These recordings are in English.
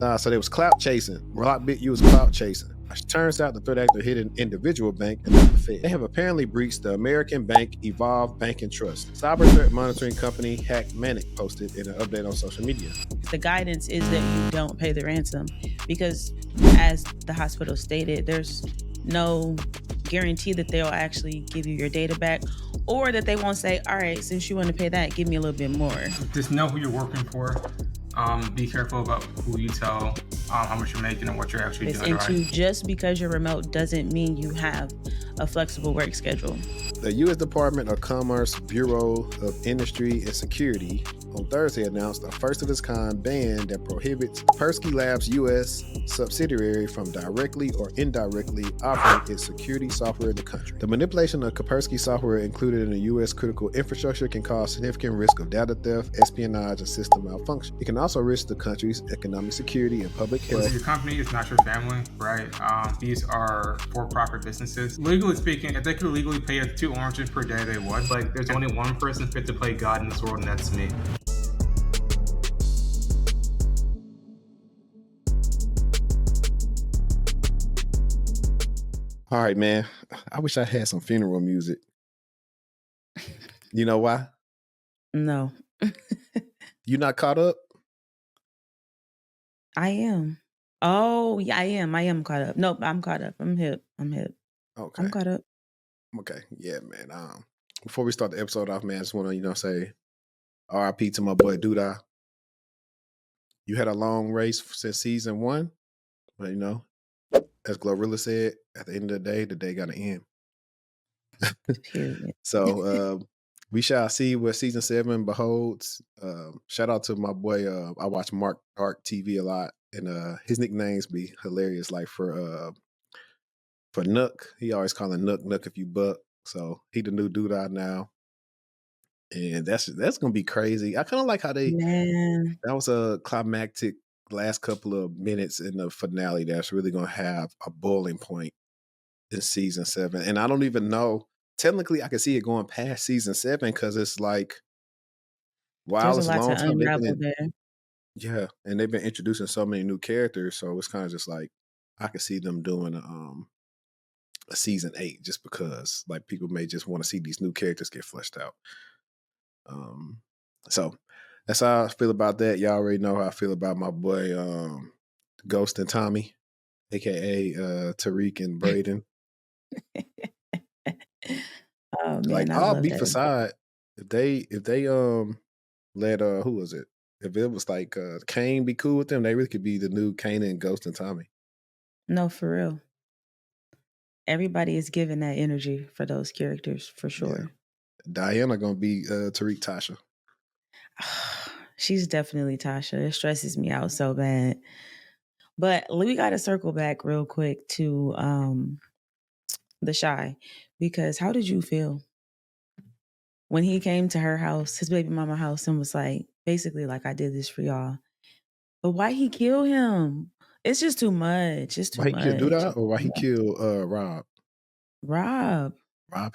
So they was clout chasing. LockBit used clout chasing. Turns out the threat actor hit an individual bank and not the Fed. They have apparently breached the American bank Evolve Bank and Trust. Cyber threat monitoring company Hackmanic posted in an update on social media. The guidance is that you don't pay the ransom because, as the hospital stated, there's no guarantee that they'll actually give you your data back, or that they won't say, all right, since you want to pay that, give me a little bit more. Just know who you're working for. Be careful about who you tell, how much you're making and what you're actually doing. And just because you're remote doesn't mean you have a flexible work schedule. The U.S. Department of Commerce Bureau of Industry and Security on Thursday announced a first-of-its-kind ban that prohibits Kapersky Labs' U.S. subsidiary from directly or indirectly operating its security software in the country. The manipulation of Kapersky software included in the U.S. critical infrastructure can cause significant risk of data theft, espionage, and system malfunction. It can also risk the country's economic security and public health. So your company is not your family, right? These are for-profit businesses. Legally speaking, if they could legally pay us 2 oranges per day, they would. Like, there's only one person fit to play God in this world, and that's me. All right, man. I wish I had some funeral music. You know why? No. You not caught up? I am. Oh, yeah, I am. I am caught up. Nope, I'm caught up. I'm hip. Okay. I'm caught up. Okay. Yeah, man. Before we start the episode off, man, I just want to, say RIP to my boy Duda. You had a long race since season 1, but as Glorilla said, at the end of the day got to end. So we shall see what season 7 beholds. Shout out to my boy. I watch Mark Dark TV a lot, and his nicknames be hilarious. Like for Nook, he always calling Nook if you buck. So he the new Duda now. And that's gonna be crazy. I kind of like how that was a climactic last couple of minutes in the finale that's really gonna have a boiling point in season 7. And I don't even know. Technically, I can see it going past season 7 because it's like, wow, it's a long time. Yeah, and they've been introducing so many new characters, so it's kind of just like I could see them doing a season 8 just because like people may just want to see these new characters get fleshed out. So that's how I feel about that. Y'all already know how I feel about my boy Ghost and Tommy, aka Tariq and Braden. Oh man, like all beef aside, if they let who was it? If it was like Kane be cool with them, they really could be the new Kane and Ghost and Tommy. No, for real. Everybody is giving that energy for those characters for sure. Yeah. Diana gonna be Tariq Tasha. She's definitely Tasha. It stresses me out so bad. But we got to circle back real quick to the Shy, because how did you feel when he came to her house, his baby mama house, and was like, basically like, I did this for y'all? But why he kill him? It's just too much. It's too much. Why he killed Duda, or why he killed Rob? Rob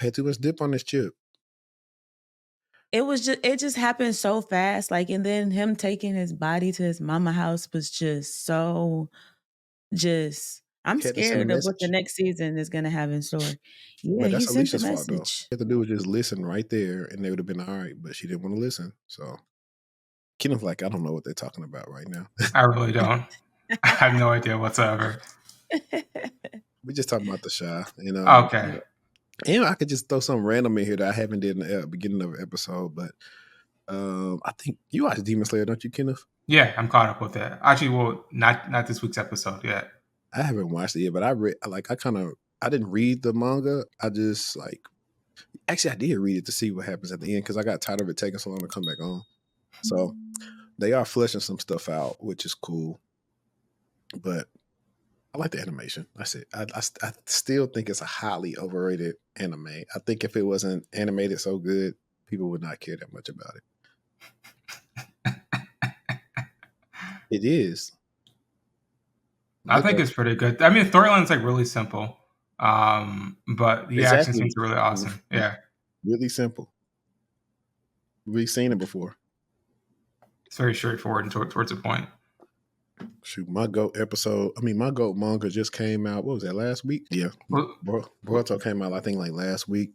had too much dip on his chip. It just happened so fast. Like, and then him taking his body to his mama house was just so I'm scared of what the next season is gonna have in store. Yeah, he sent the message. Fault, though. What to do was just listen right there, and they would have been all right. But she didn't want to listen. So Kenneth, like, I don't know what they're talking about right now. I really don't. I have no idea whatsoever. We just talking about the Shy, Okay. And I could just throw something random in here that I haven't did in the beginning of an episode, but I think you watch Demon Slayer, don't you, Kenneth? Yeah, I'm caught up with that. Actually, well, not this week's episode yet. I haven't watched it yet, but I didn't read the manga. I just actually I did read it to see what happens at the end because I got tired of it taking so long to come back on. So they are fleshing some stuff out, which is cool. But I like the animation. That's it. I still think it's a highly overrated anime. I think if it wasn't animated so good, people would not care that much about it. It is. I think it's pretty good. I mean, the storyline's like really simple, but the action seems really awesome. Yeah, really simple. We've seen it before. It's very straightforward and towards the point. Shoot, my GOAT episode. I mean, my GOAT manga just came out. What was that, last week? Yeah, Well, Boruto came out, I think, like last week.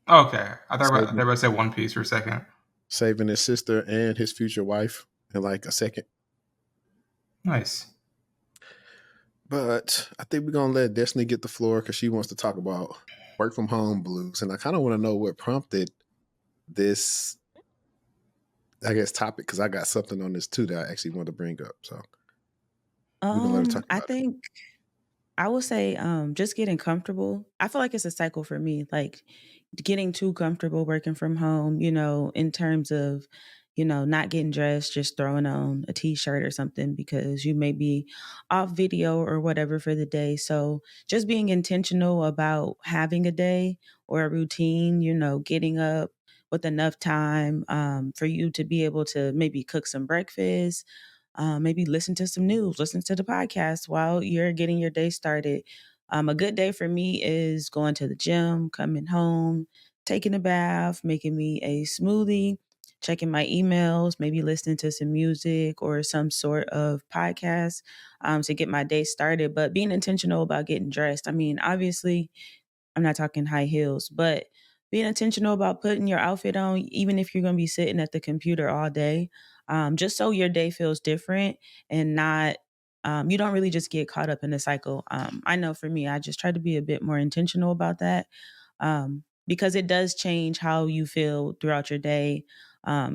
okay, I thought Saving, about to say One Piece for a second. saving his sister and his future wife in like a second. Nice. But I think we're gonna let Destiny get the floor because she wants to talk about work from home blues, and I kind of want to know what prompted this, I guess, topic, because I got something on this too that I actually want to bring up. So we're gonna let her talk I about it. think I would say just getting comfortable. I feel like it's a cycle for me, like getting too comfortable working from home, in terms of, not getting dressed, just throwing on a t-shirt or something because you may be off video or whatever for the day. So just being intentional about having a day or a routine, getting up with enough time for you to be able to maybe cook some breakfast, maybe listen to some news, listen to the podcast while you're getting your day started. A good day for me is going to the gym, coming home, taking a bath, making me a smoothie, checking my emails, maybe listening to some music or some sort of podcast to get my day started. But being intentional about getting dressed. I mean, obviously, I'm not talking high heels, but being intentional about putting your outfit on, even if you're going to be sitting at the computer all day, just so your day feels different and not, you don't really just get caught up in the cycle. I know for me, I just try to be a bit more intentional about that because it does change how you feel throughout your day.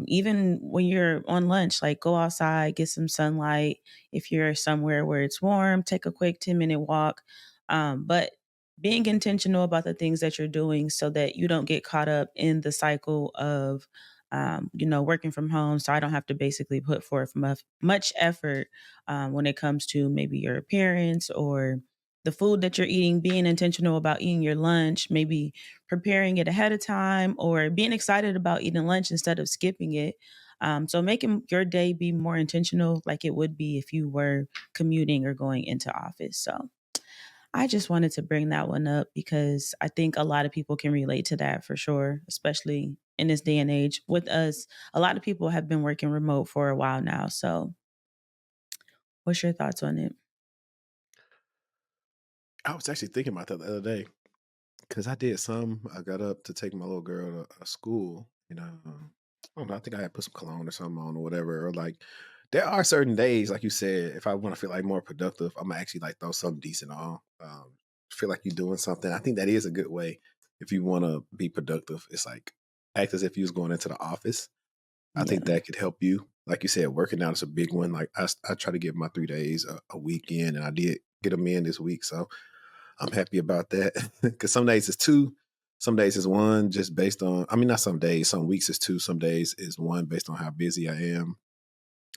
Even when you're on lunch, like go outside, get some sunlight. If you're somewhere where it's warm, take a quick 10-minute walk. But being intentional about the things that you're doing so that you don't get caught up in the cycle of working from home, so I don't have to basically put forth much effort when it comes to maybe your appearance or the food that you're eating. Being intentional about eating your lunch, maybe preparing it ahead of time or being excited about eating lunch instead of skipping it. So making your day be more intentional like it would be if you were commuting or going into office. So I just wanted to bring that one up because I think a lot of people can relate to that for sure, especially in this day and age. With us, a lot of people have been working remote for a while now. So, what's your thoughts on it? I was actually thinking about that the other day because I did some. I got up to take my little girl to school, I don't know. I think I had put some cologne or something on or whatever. Or like, there are certain days, like you said, if I want to feel like more productive, I'm gonna actually like throw something decent on. Feel like you're doing something. I think that is a good way if you want to be productive. It's like act as if you was going into the office. I think Yeah. that could help you. Like you said, working out is a big one. Like I try to get my 3 days a week in, and I did get them in this week. So I'm happy about that because some days it's two, some days it's one, just based on, I mean, not some days, some weeks it's two, some days is one based on how busy I am.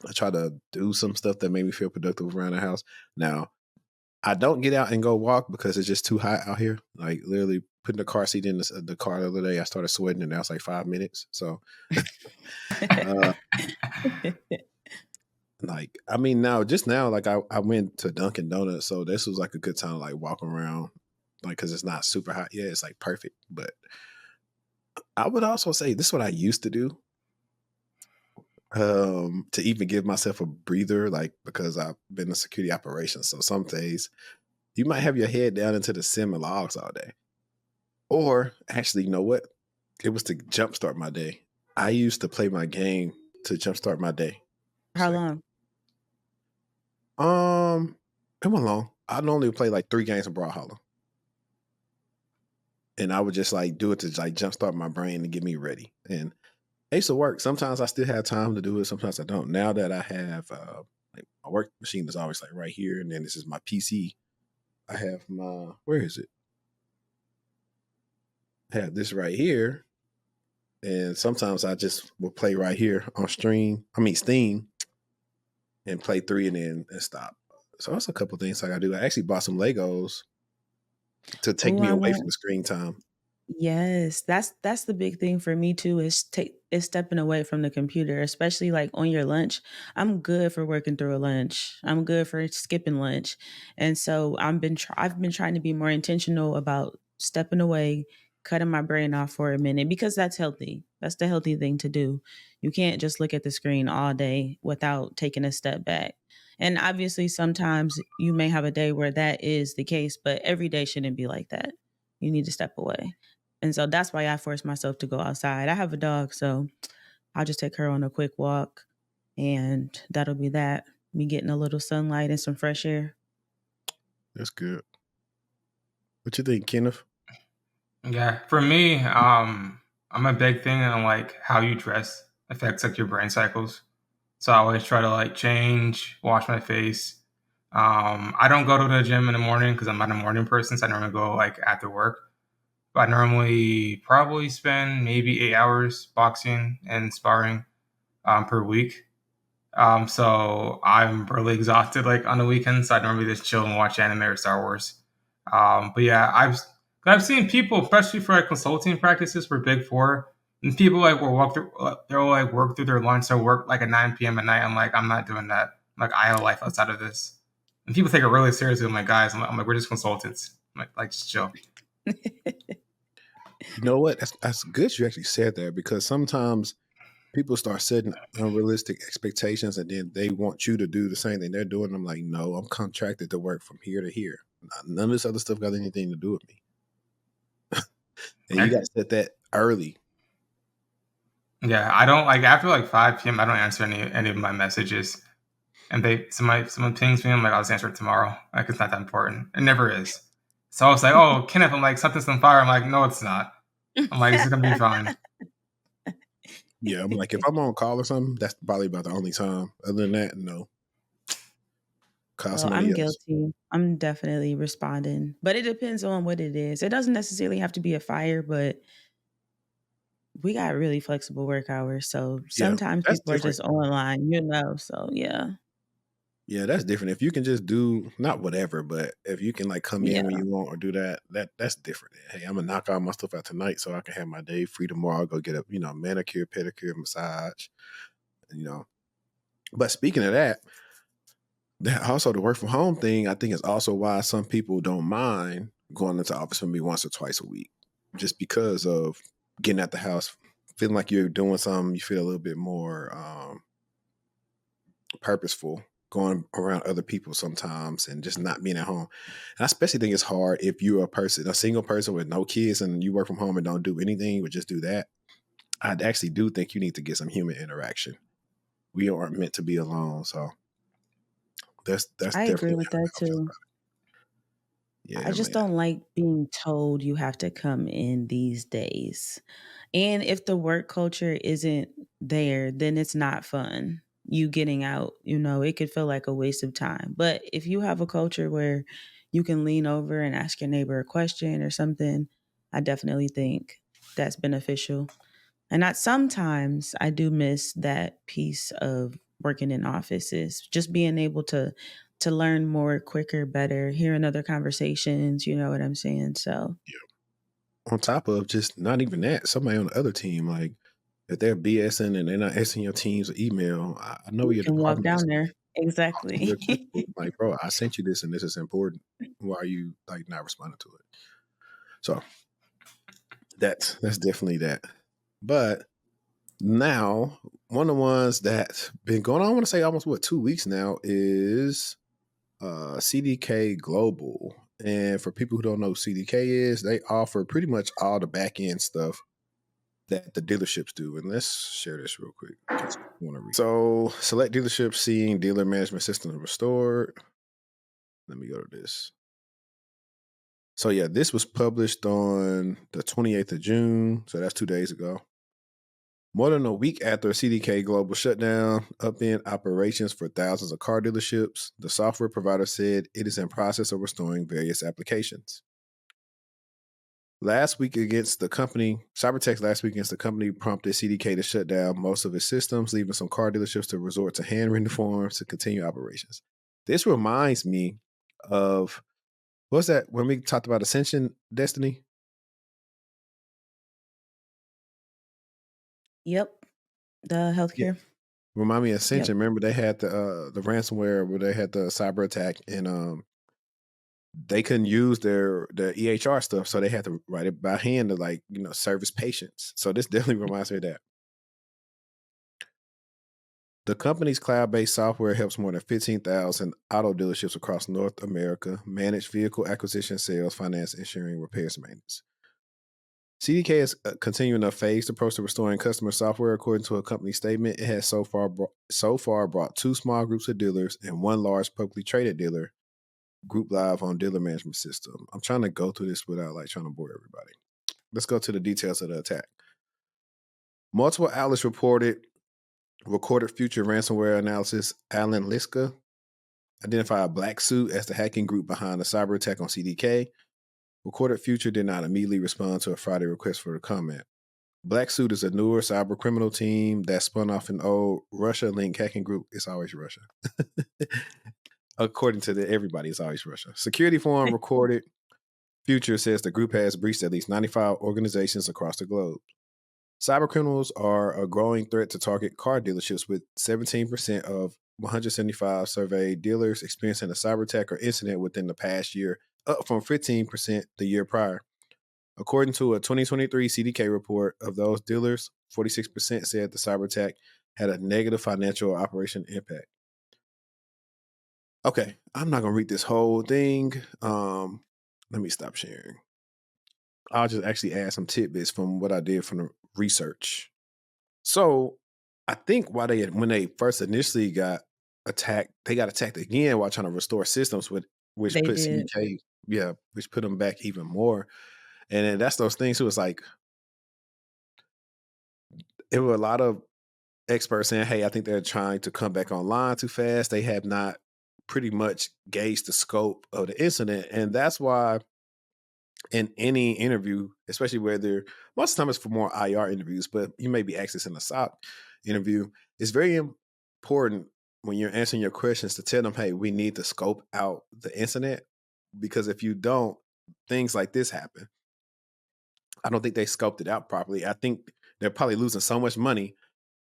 I try to do some stuff that made me feel productive around the house. Now, I don't get out and go walk because it's just too hot out here. Like literally putting the car seat in the car the other day, I started sweating and now it's like 5 minutes. So, uh, like, I mean, now, just now, like I went to Dunkin' Donuts. So this was like a good time to like walk around, like, cause it's not super hot yet. It's like perfect. But I would also say this is what I used to do, to even give myself a breather, like because I've been in security operations. So some days you might have your head down into the sim and logs all day. Or actually, you know what? It was to jumpstart my day. I used to play my game to jumpstart my day. How It's like, long? it went long. I normally play like 3 games of Brawlhalla. And I would just like do it to like jumpstart my brain and get me ready. And it used to work. Sometimes I still have time to do it. Sometimes I don't. Now that I have like my work machine is always like right here, and then this is my PC. I have my, where is it? I have this right here, and sometimes I just will play right here on Steam, and play 3 and then and stop. So that's a couple things I gotta do. I actually bought some Legos to take Oh, me I away from want. the screen time. Yes, that's the big thing for me too is stepping away from the computer, especially like on your lunch. I'm good for working through a lunch. I'm good for skipping lunch. And so I've been trying to be more intentional about stepping away, cutting my brain off for a minute because that's healthy. That's the healthy thing to do. You can't just look at the screen all day without taking a step back. And obviously, sometimes you may have a day where that is the case, but every day shouldn't be like that. You need to step away. And so that's why I force myself to go outside. I have a dog, so I'll just take her on a quick walk, and that'll be that. Me getting a little sunlight and some fresh air. That's good. What you think, Kenneth? Yeah, for me, I'm a big thing on like how you dress affects like your brain cycles. So I always try to like change, wash my face. I don't go to the gym in the morning because I'm not a morning person. So I normally go like after work. But I normally probably spend maybe 8 hours boxing and sparring per week. So I'm really exhausted like on the weekends. So I normally just chill and watch anime or Star Wars. But yeah, I've seen people, especially for like consulting practices for Big Four, and people like will walk through, they'll like work through their lunch or work like at 9 p.m. at night. I'm like, I'm not doing that. Like I have a life outside of this. And people take it really seriously. I'm like, guys, I'm like we're just consultants. Like just chill. You know what? That's good you actually said that, because sometimes people start setting unrealistic expectations and then they want you to do the same thing they're doing. I'm like, no, I'm contracted to work from here to here. None of this other stuff got anything to do with me. And you got to set that early. Yeah, I don't like after like 5 p.m. I don't answer any of my messages. And someone pings me, I'm like, I'll just answer it tomorrow. Like it's not that important. It never is. So I was like, oh, Kenneth, I'm like, something's on fire. I'm like, no, it's not. I'm like, this is gonna be fine. Yeah, I'm like, if I'm on call or something, that's probably about the only time. Other than that, no. Call Well, somebody I'm else. guilty. I'm definitely responding, but it depends on what it is. It doesn't necessarily have to be a fire, but we got really flexible work hours. So Yeah, sometimes that's people are different. just online, you know. So yeah. Yeah, that's different. If you can just do not whatever, but if you can like come in when Yeah. you want or do that's different. Hey, I'm gonna knock all my stuff out tonight so I can have my day free tomorrow. I'll go get a manicure, pedicure, massage, you know. But speaking of that, also the work from home thing, I think is also why some people don't mind going into office with me once or twice a week, just because of getting at the house, feeling like you're doing something. You feel a little bit more purposeful going around other people sometimes and just not being at home. And I especially think it's hard if you're a single person with no kids and you work from home and don't do anything, but just do that. I actually do think you need to get some human interaction. We aren't meant to be alone. So that's I agree definitely with how that I feel too. about it. I Yeah, just man. don't like being told you have to come in these days. And if the work culture isn't there, then it's not fun. You getting out, it could feel like a waste of time. But if you have a culture where you can lean over and ask your neighbor a question or something, I definitely think that's beneficial. And not sometimes I do miss that piece of working in offices, just being able to learn more quicker, better, hearing other conversations, you know what I'm saying? So On top of just not even that, somebody on the other team, like if they're BSing and they're not answering your team's email, I know you your can walk department is down there. real Exactly. truthful. Like, bro, I sent you this and this is important. Why are you like not responding to it? So that's definitely that. But now, one of the ones that's been going on, I want to say almost 2 weeks now, is CDK Global. And for people who don't know who CDK is, they offer pretty much all the back end stuff that the dealerships do. And let's share this real quick in case you want to read. So select dealerships seeing dealer management systems restored. Let me go to this. So yeah, this was published on the 28th of June. So that's 2 days ago. More than a week after CDK Global shutdown, upend operations for thousands of car dealerships, the software provider said it is in process of restoring various applications. Last week against the company, Cybertext last week against the company prompted CDK to shut down most of its systems, leaving some car dealerships to resort to handwritten forms to continue operations. This reminds me of, what's that when we talked about Ascension, Destiny? Yep. The Yeah. healthcare. Remind me of Yep. Ascension. Remember they had the ransomware where they had the cyber attack and they couldn't use their EHR stuff, so they had to write it by hand to, like, service patients. So this definitely reminds me of that. The company's cloud-based software helps more than 15,000 auto dealerships across North America manage vehicle acquisition, sales, finance, insurance, repairs, and maintenance. CDK is continuing a phased approach to restoring customer software. According to a company statement, it has so far brought 2 small groups of dealers and 1 large publicly traded dealer group live on dealer management system. I'm trying to go through this without trying to bore everybody. Let's go to the details of the attack. Multiple outlets recorded future ransomware analysis. Alan Liska identified a black suit as the hacking group behind the cyber attack on CDK. Recorded Future did not immediately respond to a Friday request for a comment. Black Suit is a newer cyber criminal team that spun off an old Russia-linked hacking group. It's always Russia. According to everybody, it's always Russia. Security Forum recorded Future says the group has breached at least 95 organizations across the globe. Cybercriminals are a growing threat to target car dealerships, with 17% of 175 surveyed dealers experiencing a cyber attack or incident within the past year, up from 15% the year prior. According to a 2023 CDK report, of those dealers, 46% said the cyber attack had a negative financial or operation impact. Okay, I'm not going to read this whole thing. Let me stop sharing. I'll just actually add some tidbits from what I did from the research. So I think when they first initially got attacked, they got attacked again while trying to restore systems, which They put did. CDK, which put them back even more. And then that's those things. It was like, it were a lot of experts saying, hey, I think they're trying to come back online too fast. They have not pretty much gauged the scope of the incident. And that's why in any interview, especially whether most of the time it's for more IR interviews, but you may be accessing a SOC interview, it's very important when you're answering your questions to tell them, hey, we need to scope out the incident, because if you don't, things like this happen. I don't think they scoped it out properly. I think they're probably losing so much money.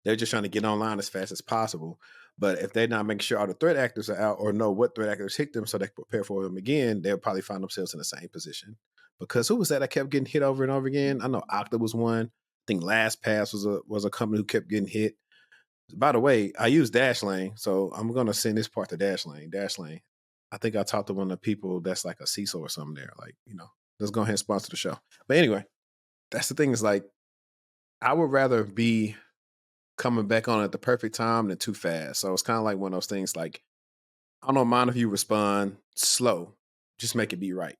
They're just trying to get online as fast as possible. But if they're not making sure all the threat actors are out or know what threat actors hit them so they can prepare for them again, they'll probably find themselves in the same position. Because who was that kept getting hit over and over again? I know Okta was one. I think LastPass was a company who kept getting hit. By the way, I use Dashlane, so I'm going to send this part to Dashlane. Dashlane, I think I talked to one of the people that's like a CISO or something there. Let's go ahead and sponsor the show. But anyway, that's the thing, is I would rather be coming back on at the perfect time than too fast. So it's kind of like one of those things, I don't mind if you respond slow, just make it be right.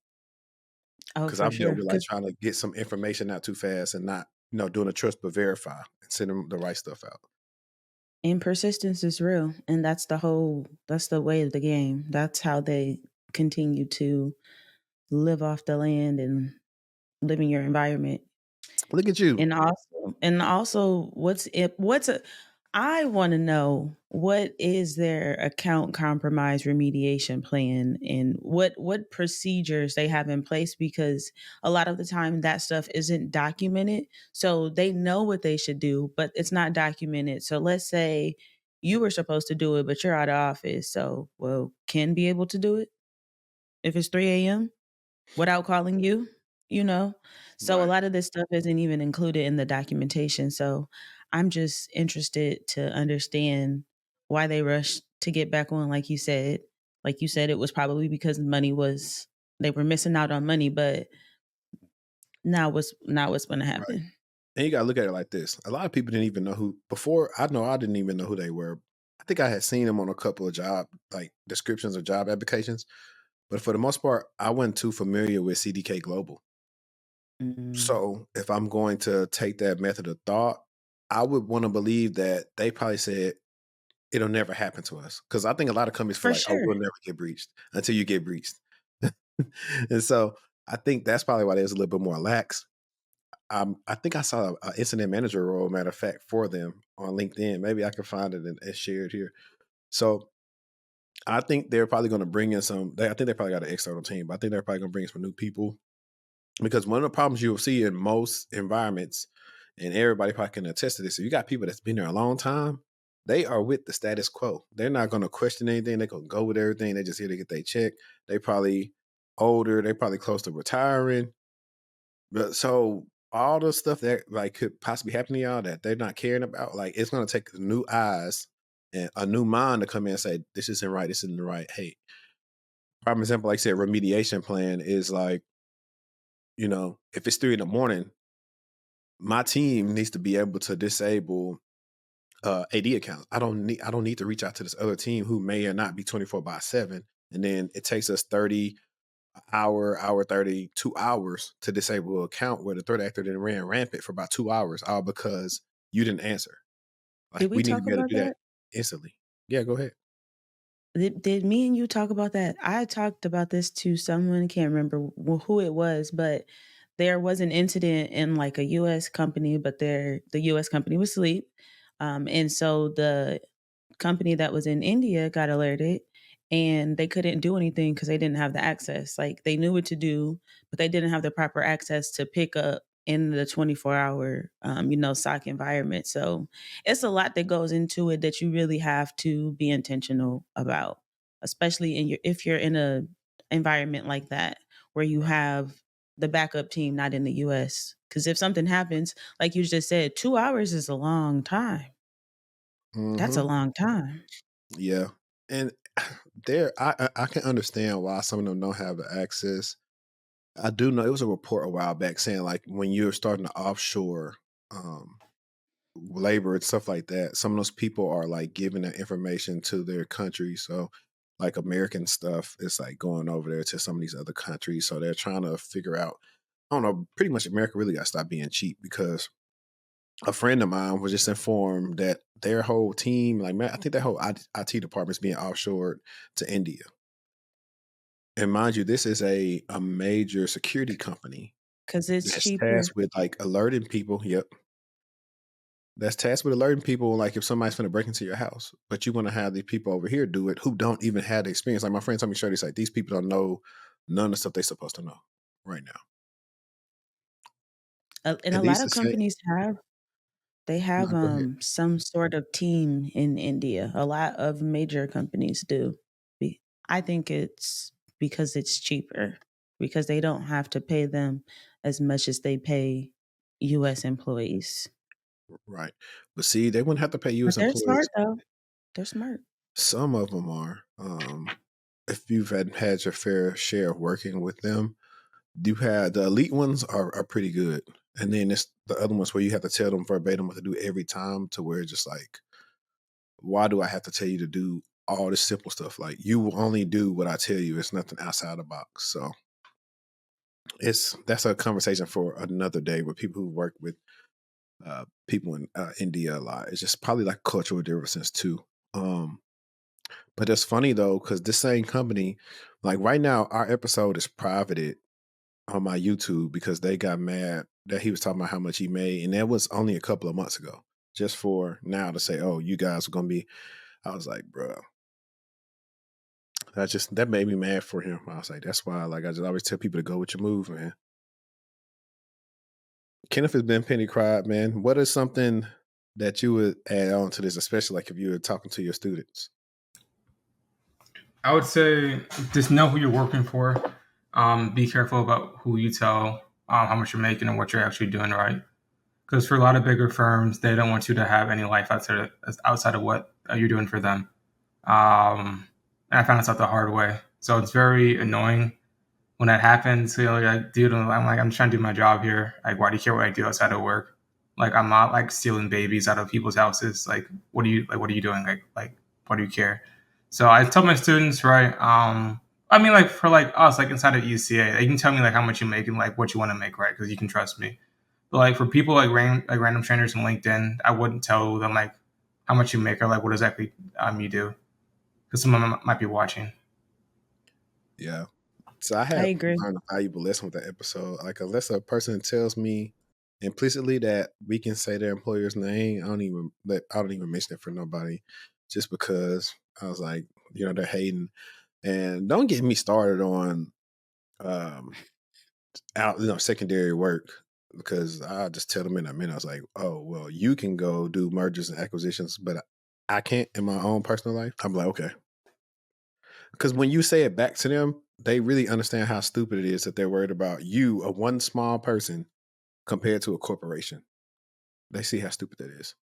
Oh, Because for I've dealt sure. with trying to get some information out too fast and not, doing a trust but verify and sending the right stuff out. And persistence is real. And that's the way of the game. That's how they continue to live off the land and live in your environment. Look at you. And also I want to know, what is their account compromise remediation plan, and what procedures they have in place, because a lot of the time that stuff isn't documented. So they know what they should do, but it's not documented. So let's say you were supposed to do it, but you're out of office. So, well, Ken be able to do it if it's 3 a.m. without calling you, you know? So a Right. lot of this stuff isn't even included in the documentation. So I'm just interested to understand why they rushed to get back on, like you said. Like you said, it was probably because they were missing out on money, but now what's going to Right. happen? And you got to look at it like this. A lot of people didn't even know who, before I didn't even know who they were. I think I had seen them on a couple of job, descriptions of job applications. But for the most part, I wasn't too familiar with CDK Global. Mm. So if I'm going to take that method of thought, I would want to believe that they probably said it'll never happen to us. Because I think a lot of companies feel For like, oh, sure. we'll never get breached until you get breached. And so I think that's probably why there's a little bit more lax. I think I saw an incident manager role, matter of fact, for them on LinkedIn. Maybe I can find it and share it here. So I think they're probably going to bring in I think they probably got an external team, but I think they're probably going to bring in some new people. Because one of the problems you'll see in most environments, and everybody probably can attest to this, if you got people that's been there a long time, they are with the status quo. They're not going to question anything. They're going to go with everything. They're just here to get their check. They probably older, they probably close to retiring. But so all the stuff that like could possibly happen to y'all that they're not caring about, like it's gonna take new eyes and a new mind to come in and say, this isn't right, this isn't right. Hey, prime example, like I said, remediation plan is like, if it's 3 in the morning, my team needs to be able to disable AD accounts. I don't need to reach out to this other team who may or not be 24/7. And then it takes us 30 hour 30, 2 hours to disable an account where the threat actor then ran rampant for about 2 hours, all because you didn't answer. Like Did we we need to talk be able to about do that that? instantly. Yeah, go ahead. Did me and you talk about that? I talked about this to someone, can't remember who it was, but there was an incident in like a US company, but the US company was asleep. And so the company that was in India got alerted and they couldn't do anything because they didn't have the access. Like they knew what to do, but they didn't have the proper access to pick up in the 24-hour SOC environment. So it's a lot that goes into it that you really have to be intentional about, especially if you're in a environment like that where you Right. have the backup team not in the US. Because if something happens, like you just said, 2 hours is a long time. That's a Mm-hmm. long time. Yeah. And I can understand why some of them don't have the access. I do know it was a report a while back saying like when you're starting to offshore um labor and stuff like that, some of those people are like giving that information to their country. So like American stuff is like going over there to some of these other countries. So they're trying to figure out, I don't know, pretty much America really got to stop being cheap because a friend of mine was just informed that their whole team, like man, I think that whole IT department is being offshored to India. And mind you, this is a major security company 'Cause it's that's cheaper. tasked with like alerting people. Yep. That's tasked with alerting people, like if somebody's gonna break into your house, but you want to have these people over here do it who don't even have the experience. Like my friend told me, straight, he's like, these people don't know none of the stuff they're supposed to know right now. And a And lot these the of same. companies they No, have, go ahead. some sort of team in India. A lot of major companies do. Be I think it's because it's cheaper, because they don't have to pay them as much as they pay US employees. Right, but see, they wouldn't have to pay you But as they're employees. smart, though. They're smart. Some of them are. If you've had your fair share of working with them, you had the elite ones are pretty good, and then it's the other ones where you have to tell them verbatim what to do every time, to where it's just like, why do I have to tell you to do all this simple stuff? Like you will only do what I tell you. It's nothing outside the box. So that's a conversation for another day with people who work with people in India a lot. It's just probably like cultural differences too. Um, but it's funny though, because this same company, like right now, our episode is privated on my YouTube because they got mad that he was talking about how much he made, and that was only a couple of months ago. Just for now to say, "Oh, you guys are gonna be," I was like, "Bruh." That made me mad for him. I was like, that's why, like, I just always tell people to go with your move, man. Kenneth has been penny cried, man. What is something that you would add on to this, especially like if you were talking to your students? I would say just know who you're working for. Be careful about who you tell, how much you're making and what you're actually doing, right? Because for a lot of bigger firms, they don't want you to have any life outside of what you're doing for them. And I found this out the hard way. So it's very annoying when that happens. Like, dude, I'm trying to do my job here. Like, why do you care what I do outside of work? Like, I'm not like stealing babies out of people's houses. Like, what are you doing? Like, why do you care? So I tell my students, right? I mean, like for like us, like inside of ECA, they can tell me like how much you make and like what you want to make, right? Because you can trust me. But like for people like random strangers in LinkedIn, I wouldn't tell them like how much you make or like what exactly you do, because someone might be watching. Yeah. So I I have agree. learned a valuable lesson with that episode. Like, unless a person tells me implicitly that we can say their employer's name, I don't even mention it for nobody, just because I was like, they're hating. And don't get me started on um out secondary work, because I just tell them in a minute. I was like, oh well, you can go do mergers and acquisitions, but I can't in my own personal life. I'm like, okay, because when you say it back to them, they really understand how stupid it is that they're worried about you, a one small person, compared to a corporation. They see how stupid that is.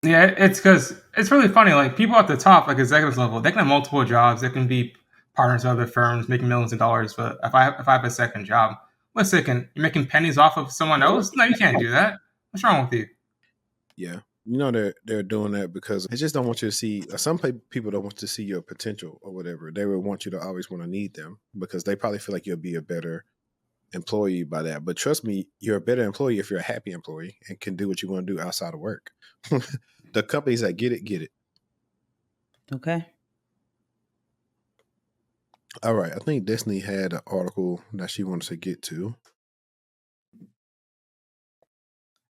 Yeah, it's because it's really funny. Like people at the top, like executives level, they can have multiple jobs. They can be partners of other firms, making millions of dollars. But if I have a second job, wait a second, you're making pennies off of someone else? No, you can't do that. What's wrong with you? Yeah. You know they're doing that because they just don't want you to see. Some people don't want to see your potential or whatever. They would want you to always want to need them because they probably feel like you'll be a better employee by that. But trust me, you're a better employee if you're a happy employee and can do what you want to do outside of work. The companies that get it. Okay. All right. I think Destiny had an article that she wanted to get to.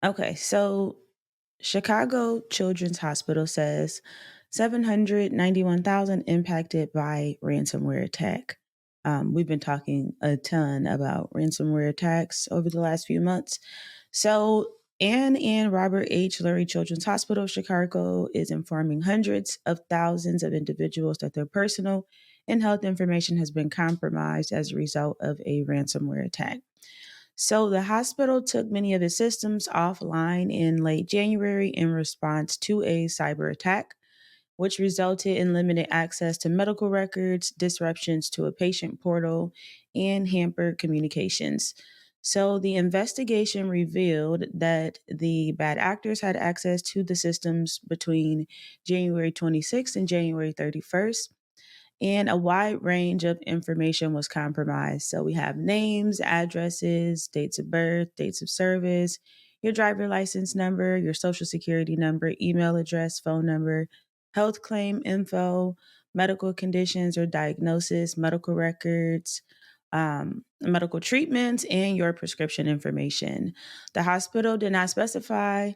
Okay. So Chicago Children's Hospital says 791,000 impacted by ransomware attack. We've been talking a ton about ransomware attacks over the last few months. So, Anne and Robert H. Lurie Children's Hospital, Chicago, is informing hundreds of thousands of individuals that their personal and health information has been compromised as a result of a ransomware attack. So the hospital took many of its systems offline in late January in response to a cyber attack, which resulted in limited access to medical records, disruptions to a patient portal, and hampered communications. So the investigation revealed that the bad actors had access to the systems between January 26th and January 31st, and a wide range of information was compromised. So we have names, addresses, dates of birth, dates of service, your driver license number, your social security number, email address, phone number, health claim info, medical conditions or diagnosis, medical records, medical treatments, and your prescription information. The hospital did not specify,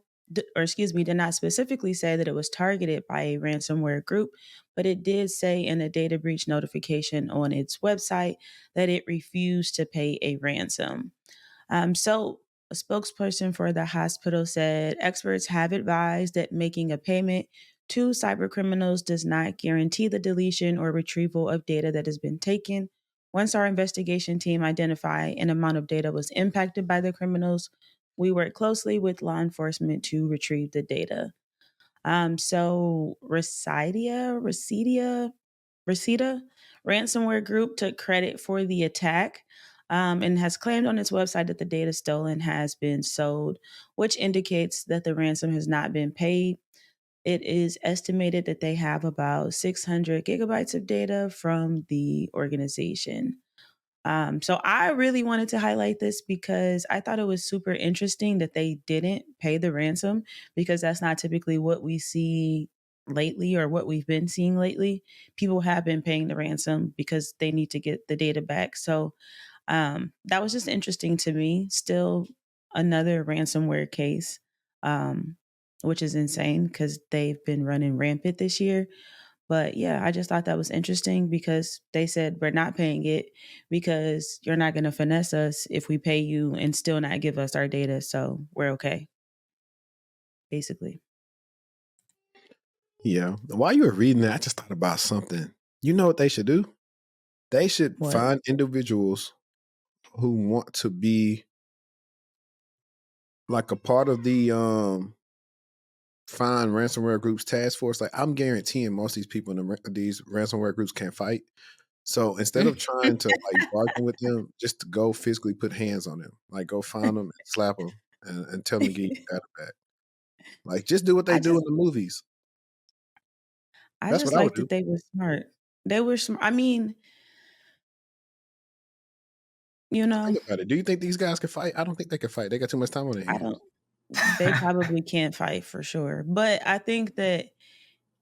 or excuse me, did not specifically say that it was targeted by a ransomware group, but it did say in a data breach notification on its website that it refused to pay a ransom. So, a spokesperson for the hospital said experts have advised that making a payment to cybercriminals does not guarantee the deletion or retrieval of data that has been taken. Once our investigation team identified an amount of data was impacted by the criminals, we work closely with law enforcement to retrieve the data. So Resida ransomware group took credit for the attack, and has claimed on its website that the data stolen has been sold, which indicates that the ransom has not been paid. It is estimated that they have about 600 gigabytes of data from the organization. So I really wanted to highlight this because I thought it was super interesting that they didn't pay the ransom, because that's not typically what we see lately or what we've been seeing lately. People have been paying the ransom because they need to get the data back. So that was just interesting to me. Still another ransomware case, um, which is insane because they've been running rampant this year. But yeah, I just thought that was interesting because they said we're not paying it because you're not going to finesse us if we pay you and still not give us our data. So we're okay, basically. Yeah. While you were reading that, I just thought about something. You know what they should do? They should What? find individuals who want to be like a part of the find ransomware groups task force. Like I'm guaranteeing most of these people in these ransomware groups can't fight. So instead of trying to like bargain with them, just to go physically put hands on them. Like go find them and slap them and tell them to get your data back. Like just do what they I do in just the movies. I That's just what I would like do. that they were smart. They were smart. I mean, you know, Think about it. Do you think these guys can fight? I don't think they can fight. They got too much time on their I hands. don't they probably can't fight for sure. But I think that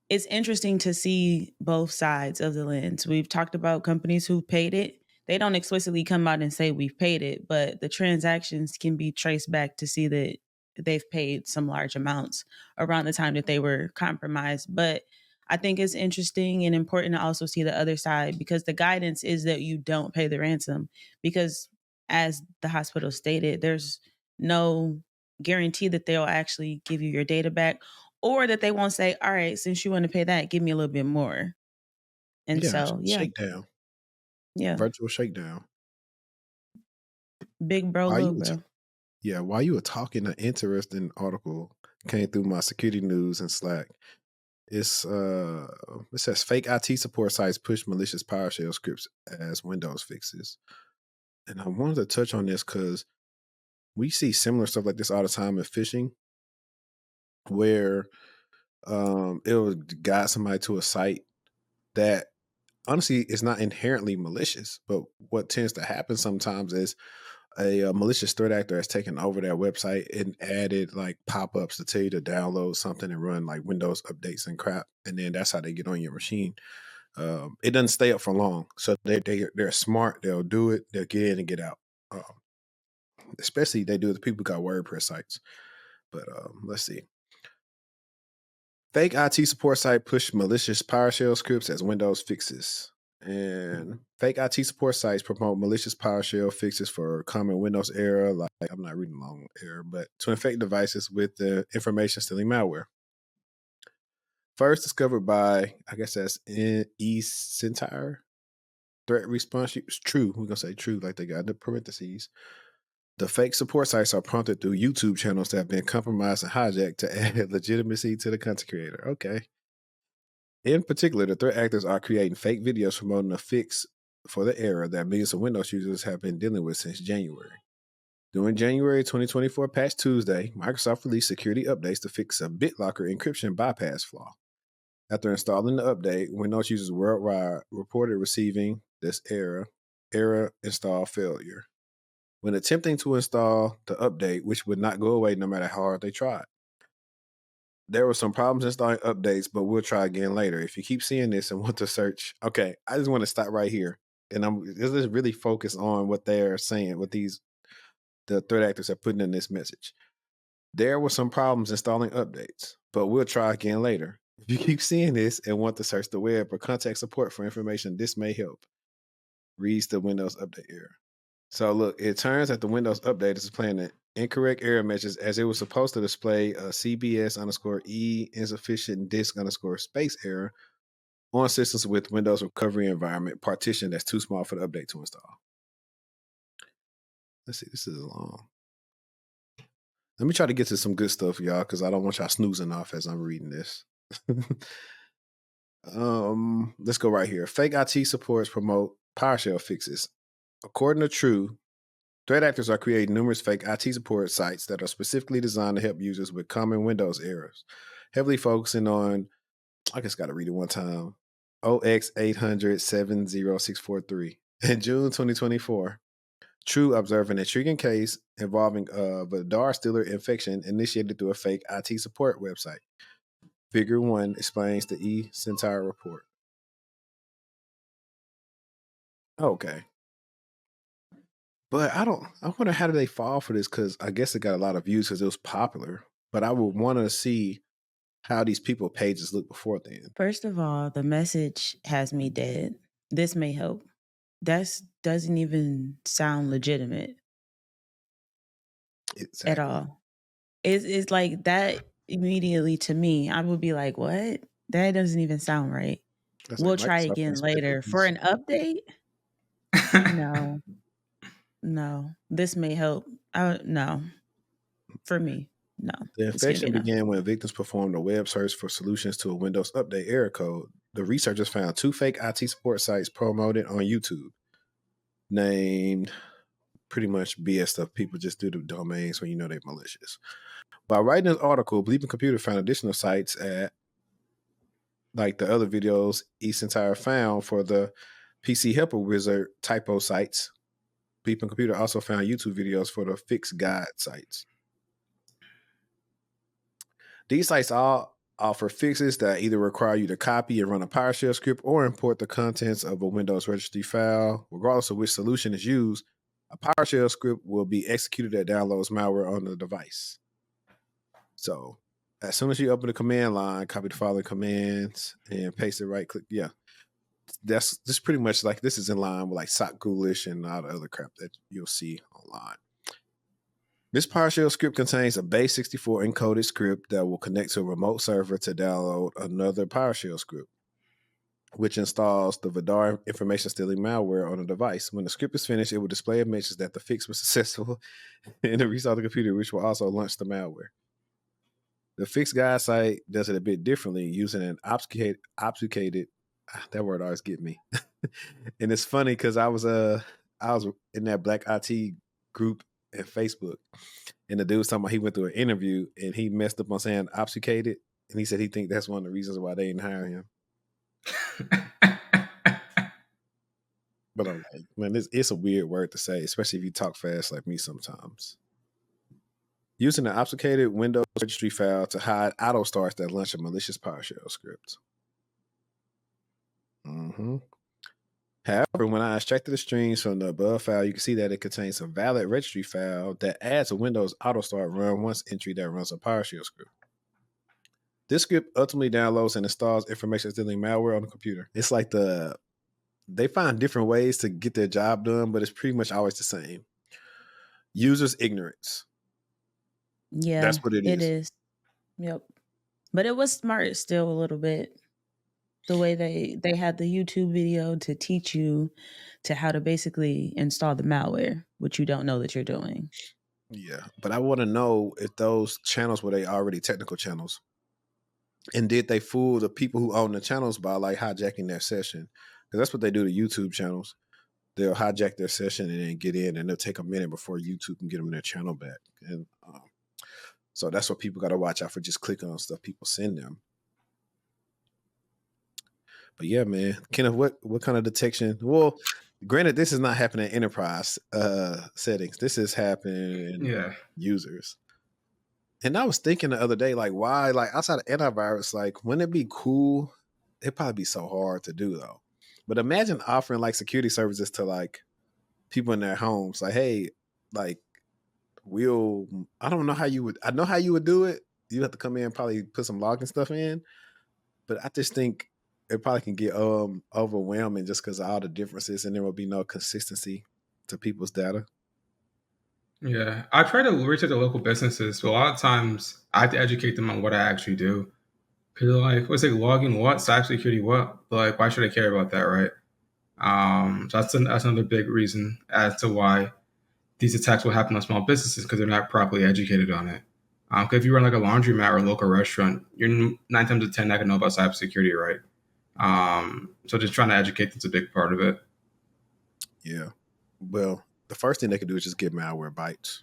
it's interesting to see both sides of the lens. We've talked about companies who paid it. They don't explicitly come out and say we've paid it, but the transactions can be traced back to see that they've paid some large amounts around the time that they were compromised. But I think it's interesting and important to also see the other side, because the guidance is that you don't pay the ransom, because as the hospital stated, there's no guarantee that they'll actually give you your data back, or that they won't say, all right, since you want to pay that, give me a little bit more. And Yeah, so, yeah, shakedown. Yeah. Virtual shakedown. Big bro, While you little were bro. while you were talking, an interesting article came through my security news in Slack. It's it says fake IT support sites push malicious PowerShell scripts as Windows fixes. And I wanted to touch on this because we see similar stuff like this all the time in phishing, where it will guide somebody to a site that honestly is not inherently malicious. But what tends to happen sometimes is a malicious threat actor has taken over that website and added like pop-ups to tell you to download something and run like Windows updates and crap, and then that's how they get on your machine. It doesn't stay up for long, so they're smart. They'll do it. They'll get in and get out. Especially they do it to people who got WordPress sites. But let's see. Fake IT support site push malicious PowerShell scripts as Windows fixes. And fake IT support sites promote malicious PowerShell fixes for common Windows error, like I'm not reading long error, but to infect devices with the information stealing malware. First discovered by, I guess that's eCentire threat response. It's true. We're gonna say true, like they got the parentheses. The fake support sites are prompted through YouTube channels that have been compromised and hijacked to add legitimacy to the content creator. Okay. In particular, the threat actors are creating fake videos promoting a fix for the error that millions of Windows users have been dealing with since January. During January 2024 Patch Tuesday, Microsoft released security updates to fix a BitLocker encryption bypass flaw. After installing the update, Windows users worldwide reported receiving this error install failure when attempting to install the update, which would not go away no matter how hard they tried. There were some problems installing updates, but we'll try again later. If you keep seeing this and want to search, okay, I just want to stop right here. And let's just really focus on what they're saying, what the threat actors are putting in this message. There were some problems installing updates, but we'll try again later. If you keep seeing this and want to search the web or contact support for information, this may help. Reads the Windows update error. So look, it turns out the Windows update is playing an incorrect error message as it was supposed to display a CBS_E insufficient disk_space error on systems with Windows recovery environment partition that's too small for the update to install. Let's see, this is long. Let me try to get to some good stuff, y'all, because I don't want y'all snoozing off as I'm reading this. Let's go right here. Fake IT supports promote PowerShell fixes. According to True, threat actors are creating numerous fake IT support sites that are specifically designed to help users with common Windows errors, heavily focusing on, I just got to read it one time, OX800 70643. In June 2024, True observed an intriguing case involving a Vidar Stealer infection initiated through a fake IT support website. Figure 1 explains the eCentire report. Okay. But I wonder how did they fall for this, because I guess it got a lot of views because it was popular. But I would want to see how these people pages look before then. First of all, the message has me dead. This may help. That doesn't even sound legitimate Exactly. at all. It's like that immediately to me. I would be like, what? That doesn't even sound right. That's We'll like try Microsoft again ain't split their later. For piece. an update? No. No. This may help. No. For me, no. The It's gonna be infection no. began when victims performed a web search for solutions to a Windows Update error code. The researchers found 2 fake IT support sites promoted on YouTube, named pretty much BS stuff. People just do the domains when you know they're malicious. By writing this article, Bleeping Computer found additional sites at, like the other videos eCentire found for the PC Helper Wizard typo sites. Bleeping Computer also found YouTube videos for the fix guide sites. These sites all offer fixes that either require you to copy and run a PowerShell script or import the contents of a Windows registry file. Regardless of which solution is used, a PowerShell script will be executed that downloads malware on the device. So as soon as you open the command line, copy the following commands and paste it, right click. Yeah. That's just pretty much like this is in line with like sock ghoulish and all the other crap that you'll see online. This PowerShell script contains a base64 encoded script that will connect to a remote server to download another PowerShell script. which installs the Vidar information stealing malware on a device. When the script is finished, it will display a message that the fix was successful and it restart the computer, which will also launch the malware. The fix guide site does it a bit differently, using an obfuscated that word always get me. And it's funny because I was in that Black IT group at Facebook, and the dude was talking about he went through an interview and he messed up on saying obfuscated, and he said he think that's one of the reasons why they didn't hire him. But I'm like, man, it's a weird word to say, especially if you talk fast like me sometimes. Using an obfuscated Windows registry file to hide auto starts that launch a malicious PowerShell script. Mm-hmm. However, when I extracted the strings from the above file, you can see that it contains a valid registry file that adds a Windows auto start run once entry that runs a PowerShell script. This script ultimately downloads and installs information stealing malware on the computer. It's like they find different ways to get their job done, but it's pretty much always the same. Users' ignorance. Yeah, That's what it it is. is. Yep. But it was smart still a little bit. The way they had the YouTube video to teach you to how to basically install the malware, which you don't know that you're doing. Yeah, but I want to know if those channels were they already technical channels, and did they fool the people who own the channels by like hijacking their session? Because that's what they do to YouTube channels. They'll hijack their session and then get in, and they'll take a minute before YouTube can get them their channel back. And so that's what people got to watch out for. Just clicking on stuff people send them. But yeah, man, Kenneth, what kind of detection? Well, granted, this is not happening in enterprise settings. This is happening in users. And I was thinking the other day, like, why, like, outside of antivirus, like, wouldn't it be cool? It'd probably be so hard to do though. But imagine offering like security services to like people in their homes, like, hey, like, I don't know how you would. I know how you would do it. You have to come in and probably put some login stuff in. But I just think it probably can get overwhelming just because of all the differences, and there will be no consistency to people's data. Yeah, I try to reach out to local businesses, but a lot of times I have to educate them on what I actually do. Because they're like, what's like logging what? Cybersecurity what? But like, why should I care about that, right? So that's another big reason as to why these attacks will happen on small businesses, because they're not properly educated on it. Because if you run like a laundromat or a local restaurant, you're 9 times out of 10 not gonna know about cybersecurity, right? So just trying to educate that's a big part of it. Yeah. Well, the first thing they could do is just get malware bites.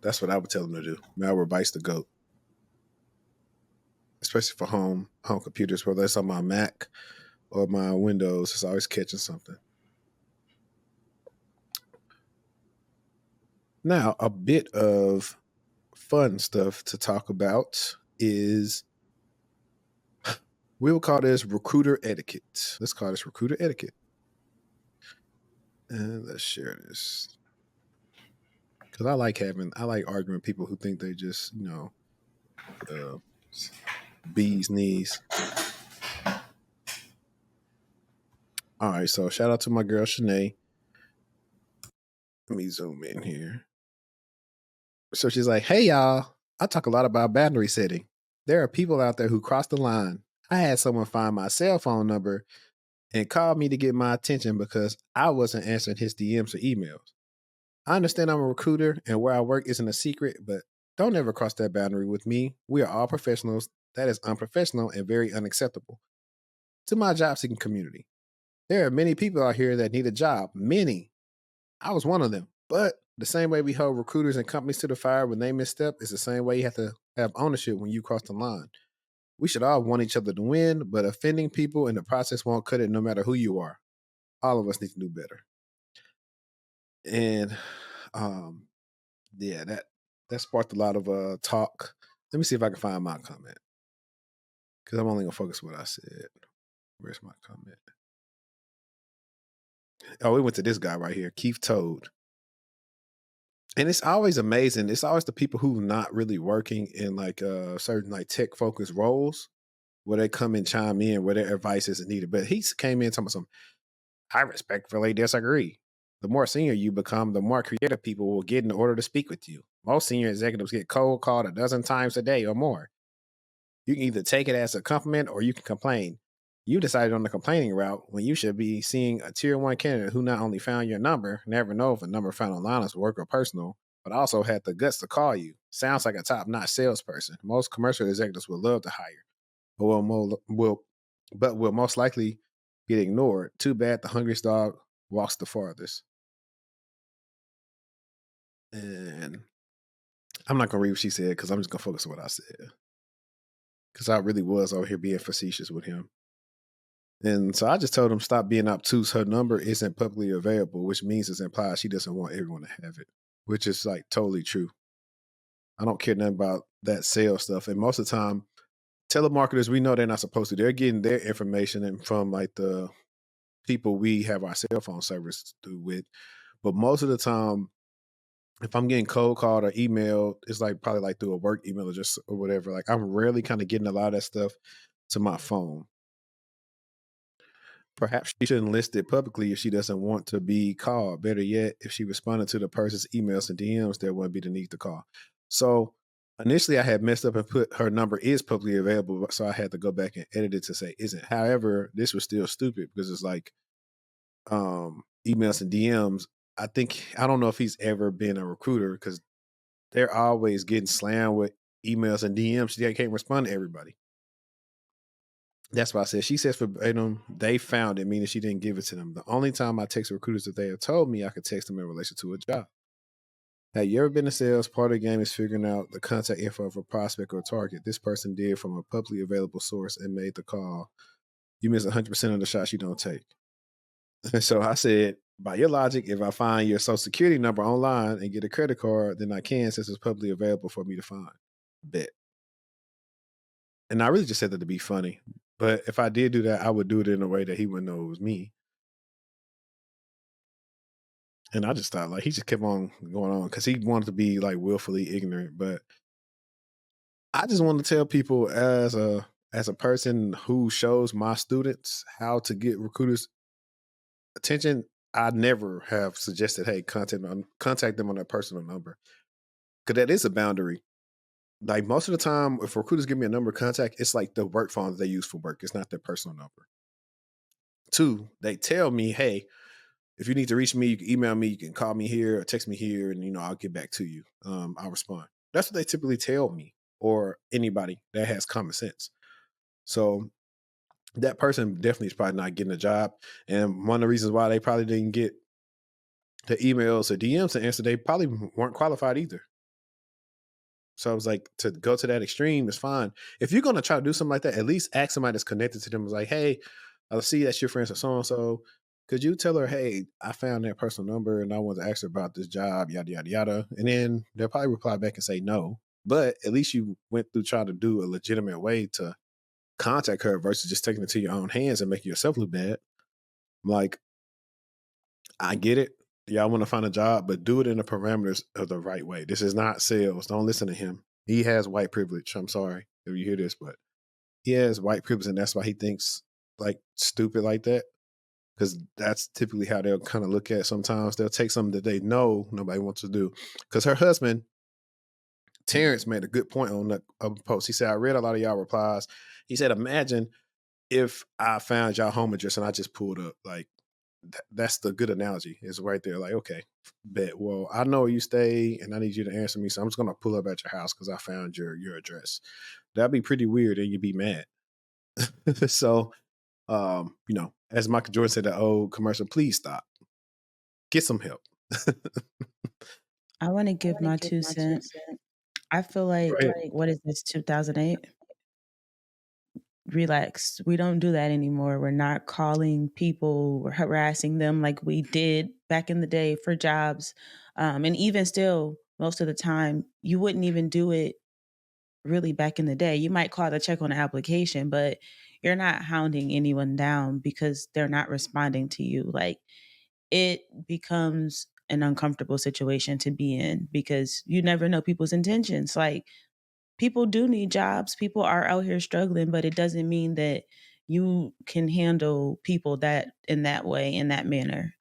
That's what I would tell them to do. Malware bites the goat, especially for home computers, whether it's on my Mac or my Windows. It's always catching something. Now, a bit of fun stuff to talk about is we will call this recruiter etiquette. Let's call this recruiter etiquette. And let's share this. Because I like arguing with people who think they just, bees knees. All right, so shout out to my girl Shanae. Let me zoom in here. So she's like, hey y'all, I talk a lot about boundary setting. There are people out there who cross the line. I had someone find my cell phone number and call me to get my attention because I wasn't answering his DMs or emails. I understand I'm a recruiter and where I work isn't a secret, but don't ever cross that boundary with me. We are all professionals. That is unprofessional and very unacceptable. To my job seeking community, there are many people out here that need a job. Many. I was one of them. But the same way we hold recruiters and companies to the fire when they misstep is the same way you have to have ownership when you cross the line. We should all want each other to win, but offending people in the process won't cut it no matter who you are. All of us need to do better. And yeah, that sparked a lot of talk. Let me see if I can find my comment, because I'm only gonna focus on what I said. Where's my comment? Oh, we went to this guy right here, Keith Toad. And it's always amazing. It's always the people who not really working in like certain like tech focused roles where they come and chime in where their advice isn't needed. But he came in talking about something. I respectfully disagree. The more senior you become, the more creative people will get in order to speak with you. Most senior executives get cold called 12 times a day or more. You can either take it as a compliment or you can complain. You decided on the complaining route when you should be seeing a tier 1 candidate who not only found your number, never know if a number found online is work or personal, but also had the guts to call you. Sounds like a top-notch salesperson. Most commercial executives would love to hire, but will most likely get ignored. Too bad the hungriest dog walks the farthest. And I'm not gonna read what she said because I'm just gonna focus on what I said. Because I really was over here being facetious with him. And so I just told him stop being obtuse. Her number isn't publicly available, which means it's implied she doesn't want everyone to have it, which is like totally true. I don't care nothing about that sales stuff. And most of the time, telemarketers, we know they're not supposed to. They're getting their information and from like the people we have our cell phone service through with. But most of the time, if I'm getting cold called or emailed, it's like probably like through a work email or just or whatever. Like I'm rarely kind of getting a lot of that stuff to my phone. Perhaps she shouldn't list it publicly if she doesn't want to be called. Better yet, if she responded to the person's emails and DMs, there wouldn't be the need to call. So initially I had messed up and put her number is publicly available. So I had to go back and edit it to say isn't. However, this was still stupid because it's like emails and DMs. I don't know if he's ever been a recruiter because they're always getting slammed with emails and DMs. They can't respond to everybody. That's why I said she says verbatim, they found it, meaning she didn't give it to them. The only time I text recruiters that they have told me I could text them in relation to a job. Have you ever been in sales? Part of the game is figuring out the contact info of a prospect or target. This person did from a publicly available source and made the call. You miss 100% of the shots you don't take. So I said, by your logic, if I find your social security number online and get a credit card, then I can since it's publicly available for me to find. Bet. And I really just said that to be funny. But if I did do that, I would do it in a way that he wouldn't know it was me. And I just thought like he just kept on going on because he wanted to be like willfully ignorant. But I just want to tell people as a person who shows my students how to get recruiters' attention, I never have suggested, hey, contact them on their personal number. Because that is a boundary. Like most of the time, if recruiters give me a number of contact, it's like the work phone that they use for work. It's not their personal number. 2, they tell me, hey, if you need to reach me, you can email me, you can call me here or text me here, and I'll get back to you. I'll respond. That's what they typically tell me or anybody that has common sense. So that person definitely is probably not getting a job. And one of the reasons why they probably didn't get the emails or DMs to answer, they probably weren't qualified either. So I was like, to go to that extreme is fine. If you're going to try to do something like that, at least ask somebody that's connected to them. It's like, hey, I see that you're friends with so-and-so. Could you tell her, hey, I found that personal number and I want to ask her about this job, yada, yada, yada. And then they'll probably reply back and say no. But at least you went through trying to do a legitimate way to contact her versus just taking it to your own hands and making yourself look bad. Like, I get it. Y'all want to find a job, but do it in the parameters of the right way. This is not sales. Don't listen to him. He has white privilege. I'm sorry if you hear this, but he has white privilege, and that's why he thinks like stupid like that. Because that's typically how they'll kind of look at it sometimes. They'll take something that they know nobody wants to do. Because her husband, Terrence, made a good point on the post. He said, I read a lot of y'all replies. He said, imagine if I found y'all home address and I just pulled up. Like, that's the good analogy. It's right there. Like, okay, bet. Well, I know where you stay and I need you to answer me. So I'm just going to pull up at your house because I found your address. That'd be pretty weird and you'd be mad. So, as Michael Jordan said, that old commercial, please stop. Get some help. I want to give my 2 cents. I feel like, what is this, 2008? Relax. We don't do that anymore. We're not calling people, we're harassing them like we did back in the day for jobs. And even still, most of the time, you wouldn't even do it really back in the day. You might call to check on the application, but you're not hounding anyone down because they're not responding to you. Like, it becomes an uncomfortable situation to be in because you never know people's intentions. Like, people do need jobs. People are out here struggling, but it doesn't mean that you can handle people that in that way, in that manner.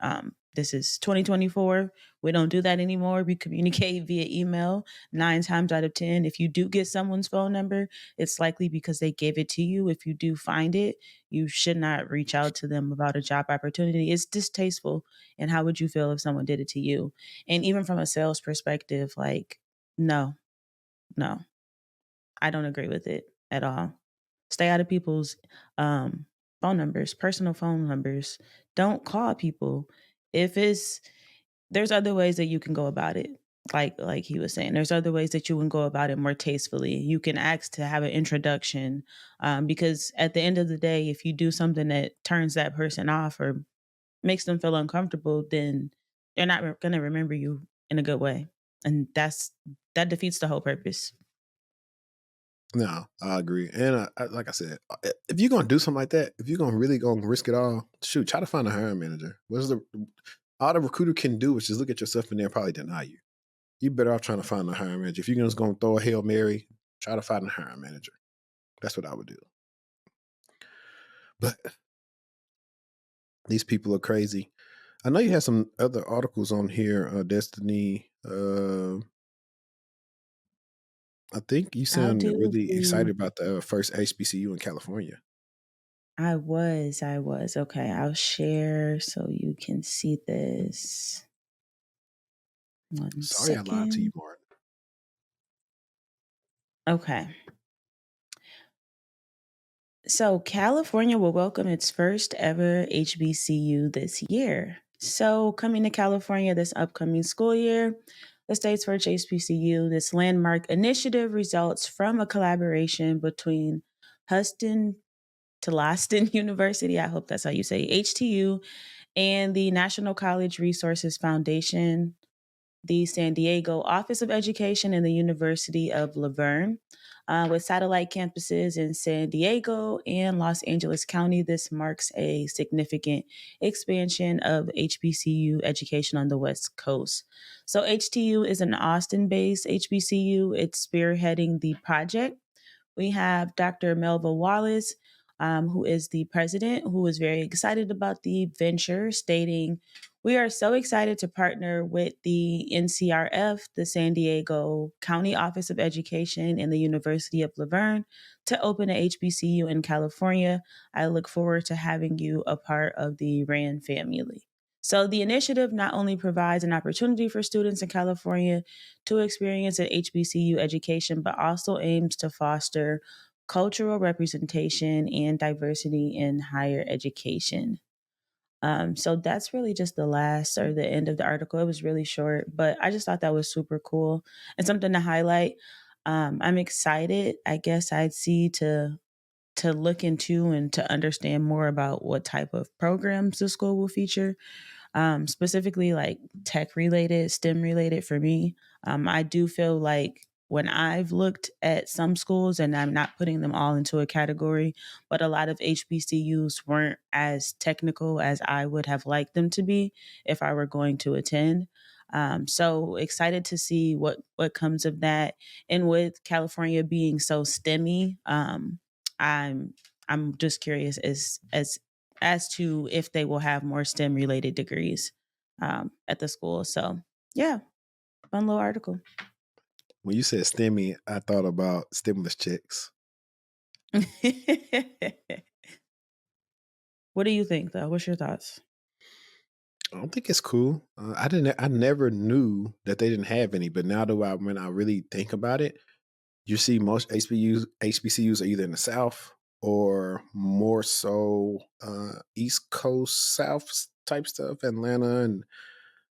This is 2024. We don't do that anymore. We communicate via email 9 times out of 10. If you do get someone's phone number, it's likely because they gave it to you. If you do find it, you should not reach out to them about a job opportunity. It's distasteful. And how would you feel if someone did it to you? And even from a sales perspective, like, no, no, I don't agree with it at all. Stay out of people's phone numbers, personal phone numbers. Don't call people. If it's there's other ways that you can go about it. Like he was saying, there's other ways that you can go about it more tastefully. You can ask to have an introduction, because at the end of the day, if you do something that turns that person off or makes them feel uncomfortable, then they're not going to remember you in a good way, and that defeats the whole purpose. No, I agree. And like I said, if you're gonna do something like that, if you're gonna really gonna risk it all, shoot, try to find a hiring manager. All the recruiter can do is just look at yourself and they'll probably deny you. You better off trying to find a hiring manager. If you're just gonna throw a Hail Mary, try to find a hiring manager. That's what I would do. But these people are crazy. I know you have some other articles on here, Destiny. I think you I'll sound do really excited the about the first HBCU in California. I was. Okay, I'll share so you can see this. One Sorry I lied to you, second. Martin. Okay. So, California will welcome its first ever HBCU this year. So, coming to California this upcoming school year, the state's first HBCU, this landmark initiative results from a collaboration between Huston Talaston University, I hope that's how you say HTU, and the National College Resources Foundation, the San Diego Office of Education, and the University of Laverne. With satellite campuses in San Diego and Los Angeles County, this marks a significant expansion of HBCU education on the West Coast. So, HTU is an Austin based HBCU. It's spearheading the project. We have Dr. Melva Wallace, who is the president, who is very excited about the venture, stating, "We are so excited to partner with the NCRF, the San Diego County Office of Education, and the University of Laverne to open a HBCU in California. I look forward to having you a part of the RAND family." So the initiative not only provides an opportunity for students in California to experience an HBCU education, but also aims to foster cultural representation and diversity in higher education. So that's really just the last or the end of the article. It was really short, but I just thought that was super cool and something to highlight. I'm excited. I guess I'd see to look into and to understand more about what type of programs the school will feature, specifically like tech related, STEM related for me. I do feel like when I've looked at some schools, and I'm not putting them all into a category, but a lot of HBCUs weren't as technical as I would have liked them to be if I were going to attend. So excited to see what comes of that. And with California being so STEMmy, I'm I'm just curious as to if they will have more STEM related degrees at the school. So yeah, fun little article. When you said STEMmy, I thought about stimulus checks. What do you think though? What's your thoughts? I don't think it's cool. I never knew that they didn't have any, but now when I really think about it, you see most HBCUs are either in the South or more so East Coast South type stuff, Atlanta and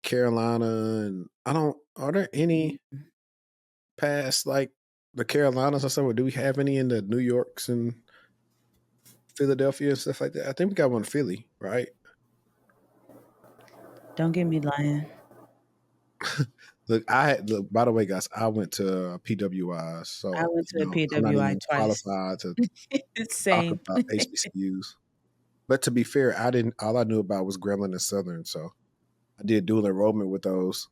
Carolina, and I don't. Are there any past like the Carolinas or something? Do we have any in the New Yorks and Philadelphia and stuff like that? I think we got one in Philly, right? Don't get me lying. Look, by the way, guys, I went to PWI, I so went to a I'm not PWI even twice. qualified to talk Same. about HBCUs. But to be fair, I didn't. All I knew about was Gremlin and Southern, so I did dual enrollment with those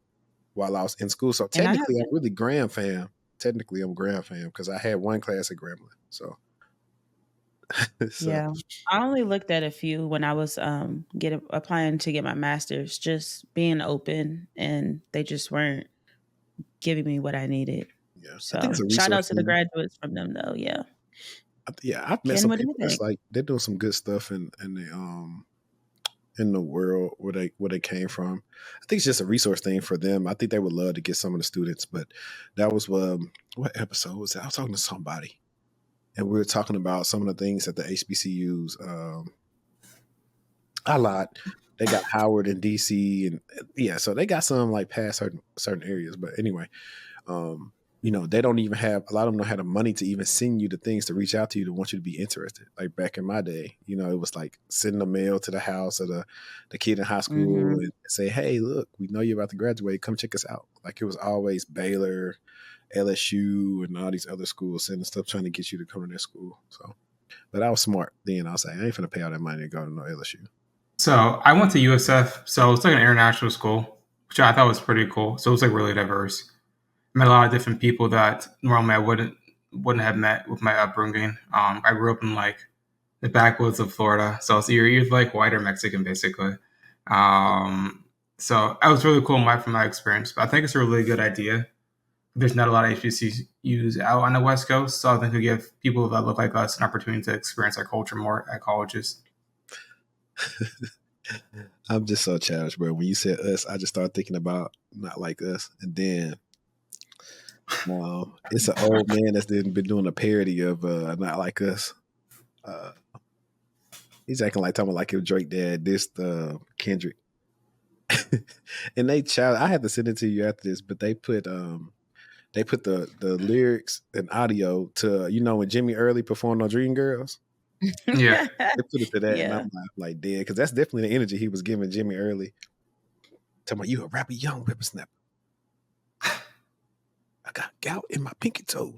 while I was in school. So And I technically, I'm haven't. really Graham fam. Technically, I'm Graham fam because I had one class at Gremlin. So So Yeah. I only looked at a few when I was applying to get my master's, just being open, and they just weren't giving me what I needed. yeah, I think So it's a shout out resource to the thing. graduates from them though. Yeah. Yeah, I've met Ken, some what do you people that's think? like they're doing some good stuff in the world where they came from. I think it's just a resource thing for them. I think they would love to get some of the students, but that was what episode was that? I was talking to somebody, and we were talking about some of the things that the HBCUs a lot. They got Howard and DC, and yeah, so they got some like past certain areas. But anyway, um, they don't even have a lot of them don't have the money to even send you the things to reach out to you to want you to be interested. Like back in my day, it was like sending a mail to the house of the kid in high school Mm-hmm. and say, "Hey, look, we know you're about to graduate. Come check us out." Like it was always Baylor, LSU, and all these other schools sending stuff trying to get you to come to their school. So, but I was smart then. I was like, I ain't finna pay all that money to go to no LSU. So I went to USF, so it's like an international school, which I thought was pretty cool. So it's like really diverse. I met a lot of different people that normally I wouldn't have met with my upbringing. I grew up in like the backwoods of Florida, so you're like white or Mexican basically. Um, so that was really cool from my experience. But I think it's a really good idea. There's not a lot of HBCUs out on the West Coast, so I think we give people that look like us an opportunity to experience our culture more at colleges. I'm just so childish, bro. When you said us, I just started thinking about not like us, and then it's an old man that's been doing a parody of not like us. Uh, he's acting like talking like if Drake dad this Kendrick, and I had to send it to you after this, but they put the lyrics and audio to when Jimmy Early performed on Dreamgirls. Yeah. They put it to that, and Yeah. I'm like dead because that's definitely the energy he was giving Jimmy Early. Talking about you a rapper, young whippersnapper. I got gout in my pinky toe.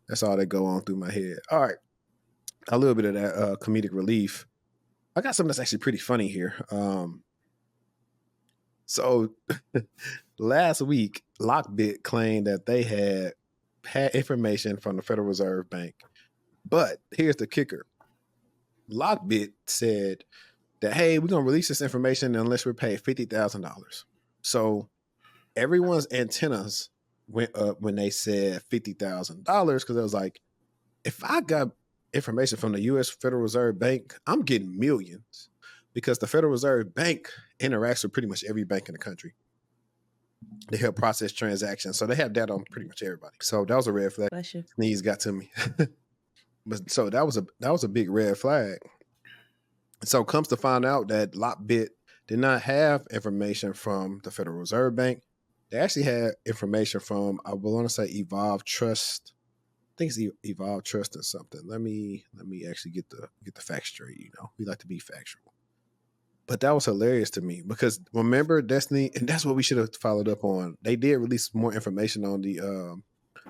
That's all that go on through my head. All right, a little bit of that comedic relief. I got something that's actually pretty funny here. So last week, LockBit claimed that they had information from the Federal Reserve Bank, but here's the kicker: LockBit said that hey, we're gonna release this information unless we're paid $50,000. So everyone's antennas went up when they said $50,000 because it was like, if I got information from the U.S. Federal Reserve Bank, I'm getting millions because the Federal Reserve Bank interacts with pretty much every bank in the country. They help process transactions, so they have data on pretty much everybody. So that was a red flag. Bless you. Sneeze got to me, but so that was a big red flag. So comes to find out that LockBit did not have information from the Federal Reserve Bank. They actually had information from I want to say Evolve Trust. I think it's Evolve Trust or something. Let me actually get the facts straight. We like to be factual. But that was hilarious to me because remember Destiny, and that's what we should have followed up on. They did release more information on the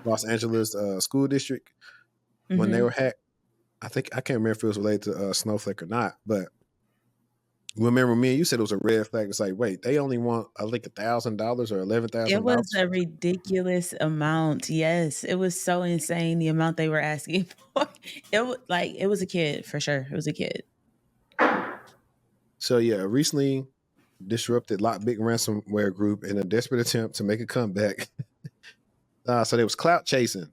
Los Angeles school district when they Mm-hmm. were hacked. I can't remember if it was related to Snowflake or not, but remember me and you said it was a red flag. It's like, wait, they only want I think $1,000 or It was $11,000. a ridiculous amount. Yes, it was so insane the amount they were asking for. It was a kid for sure. It was a kid. So yeah, recently disrupted LockBit ransomware group in a desperate attempt to make a comeback. So they was clout chasing.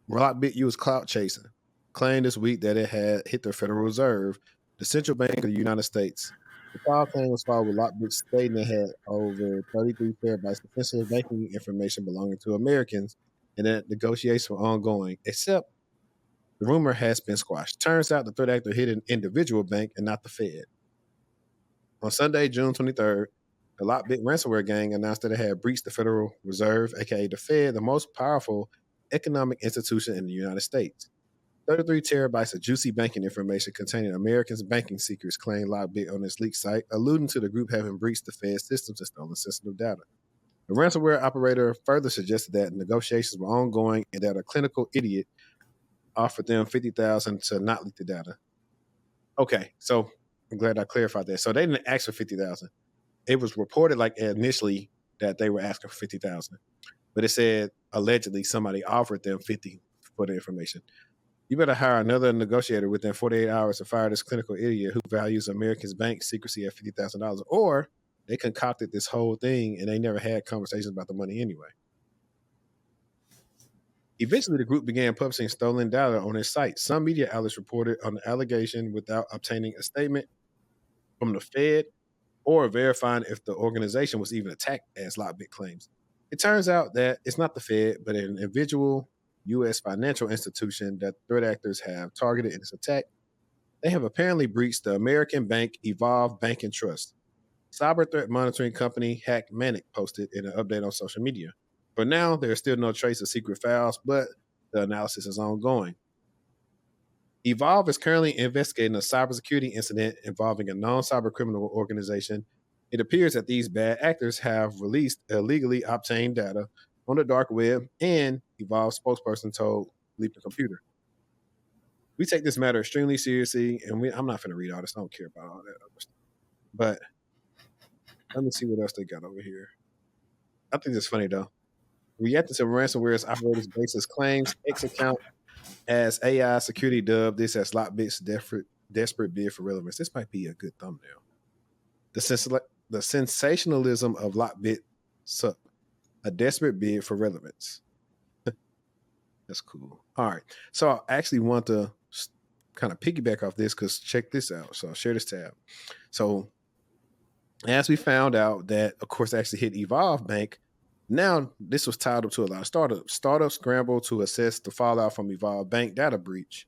LockBit used clout chasing. Claimed this week that it had hit the Federal Reserve, the central bank of the United States. The file claim was filed with LockBit stating it had over 33 terabytes of sensitive banking information belonging to Americans and that negotiations were ongoing, except the rumor has been squashed. Turns out the threat actor hit an individual bank and not the Fed. On Sunday, June 23rd, the LockBit ransomware gang announced that it had breached the Federal Reserve, aka the Fed, the most powerful economic institution in the United States. 33 terabytes of juicy banking information containing Americans' banking secrets claimed LockBit on its leaked site, alluding to the group having breached the Fed systems and stolen sensitive data. The ransomware operator further suggested that negotiations were ongoing and that a clinical idiot offered them $50,000 to not leak the data. Okay, so I'm glad I clarified that. So they didn't ask for $50,000. It was reported like initially that they were asking for $50,000, but it said allegedly somebody offered them $50,000 for the information. You better hire another negotiator within 48 hours to fire this clinical idiot who values Americans' bank secrecy at $50,000. Or they concocted this whole thing and they never had conversations about the money anyway. Eventually, the group began publishing stolen data on its site. Some media outlets reported on the allegation without obtaining a statement from the Fed or verifying if the organization was even attacked, as LockBit claims. It turns out that it's not the Fed, but an individual U.S. financial institution that threat actors have targeted in this attack. They have apparently breached the American bank Evolve Bank and Trust. Cyber threat monitoring company Hackmanic posted in an update on social media. For now, there is still no trace of secret files, but the analysis is ongoing. Evolve is currently investigating a cybersecurity incident involving a known cybercriminal organization. It appears that these bad actors have released illegally obtained data on the dark web, and Evolve spokesperson told Leaping Computer. We take this matter extremely seriously, and I'm not going to read all this. I don't care about all that other stuff. But let me see what else they got over here. I think it's funny, though. Reacting to ransomware's operators' basis claims, X account as AI security dubbed this as LockBit's desperate bid for relevance. This might be a good thumbnail. The sensationalism of LockBit sup, a desperate bid for relevance. That's cool. All right. So I actually want to kind of piggyback off this because check this out. So I'll share this tab. So as we found out that, of course, actually hit Evolve Bank, now this was tied up to a lot of startups. Startups scramble to assess the fallout from Evolve Bank data breach.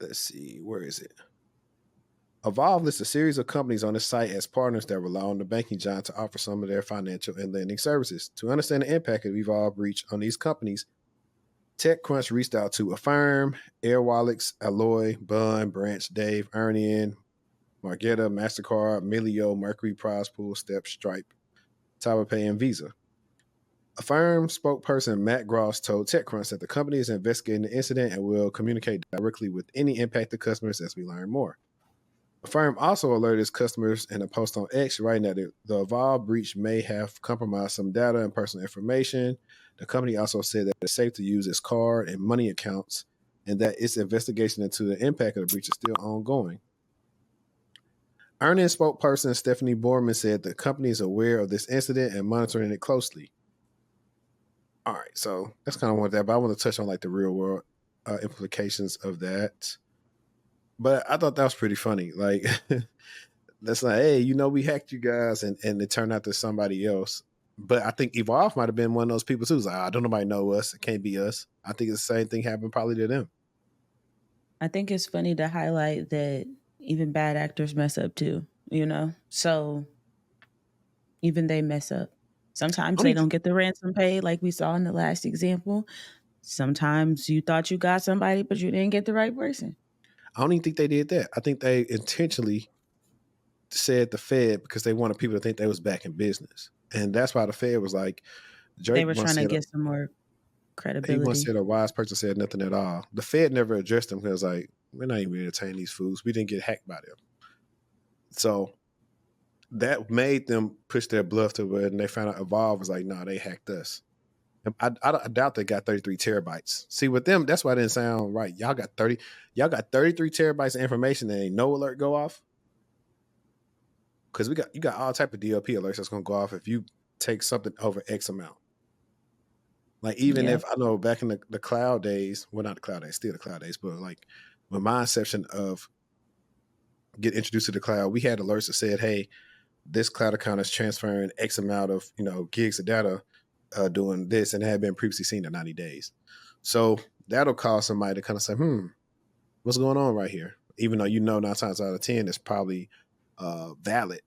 Let's see, where is it? Evolve lists a series of companies on its site as partners that rely on the banking giant to offer some of their financial and lending services. To understand the impact of Evolve breach on these companies, TechCrunch reached out to Affirm, Airwallex, Alloy, Bun, Branch, Dave, Ernie, Margetta, MasterCard, Melio, Mercury, PrizePool, Step, Stripe, TigerPay, and Visa. Affirm spokesperson Matt Gross told TechCrunch that the company is investigating the incident and will communicate directly with any impacted customers as we learn more. Affirm also alerted its customers in a post on X, writing that the Evolve breach may have compromised some data and personal information. The company also said that it's safe to use its card and money accounts, and that its investigation into the impact of the breach is still ongoing. Earnings spokesperson Stephanie Borman said the company is aware of this incident and monitoring it closely. All right, so that's kind of what that, but I want to touch on like the real world implications of that. But I thought that was pretty funny. Like, that's like, hey, we hacked you guys, and it turned out to somebody else. But I think Evolve might have been one of those people too. It's like, I don't nobody know us. It can't be us. I think the same thing happened probably to them. I think it's funny to highlight that even bad actors mess up too, So even they mess up. Sometimes they don't get the ransom paid like we saw in the last example. Sometimes you thought you got somebody, but you didn't get the right person. I don't even think they did that. I think they intentionally said the Fed because they wanted people to think they was back in business. And that's why the Fed was like, Drake they were trying to get some more credibility. He once said a wise person said nothing at all. The Fed never addressed them because like, we're not even entertaining these fools. We didn't get hacked by them. So that made them push their bluff to where they found out Evolve was like, no, they hacked us. I doubt they got 33 terabytes. See, with them, that's why it didn't sound right. Y'all got 33 terabytes of information and ain't no alert go off. Because you got all type of DLP alerts that's gonna go off if you take something over X amount. Like even if I know back in the cloud days, well not the cloud days, still the cloud days, but like when my inception of get introduced to the cloud, we had alerts that said, hey, this cloud account is transferring X amount of gigs of data doing this, and it had been previously seen in 90 days. So that'll cause somebody to kind of say, what's going on right here? Even though 9 times out of 10 it's probably valid,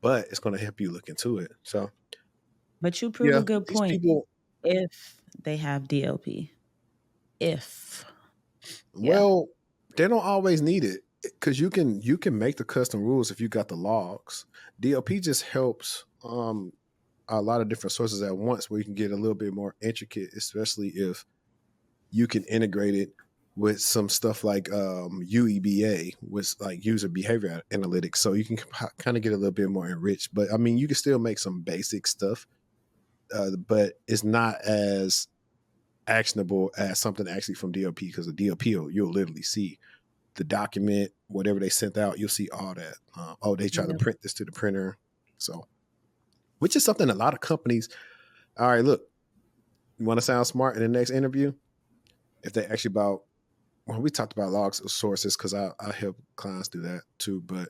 but it's going to help you look into it. So, but you prove a good point. If they have DLP, they don't always need it because you can make the custom rules if you got the logs. DLP just helps a lot of different sources at once where you can get a little bit more intricate, especially if you can integrate it with some stuff like UEBA, with like user behavior analytics. So you can kind of get a little bit more enriched. But I mean, you can still make some basic stuff, but it's not as actionable as something actually from DLP, because the DLP, you'll literally see the document, whatever they sent out, you'll see all that. They tried to print this to the printer. So, which is something a lot of companies, all right, look, you want to sound smart in the next interview? If they actually we talked about logs sources, because I help clients do that too. But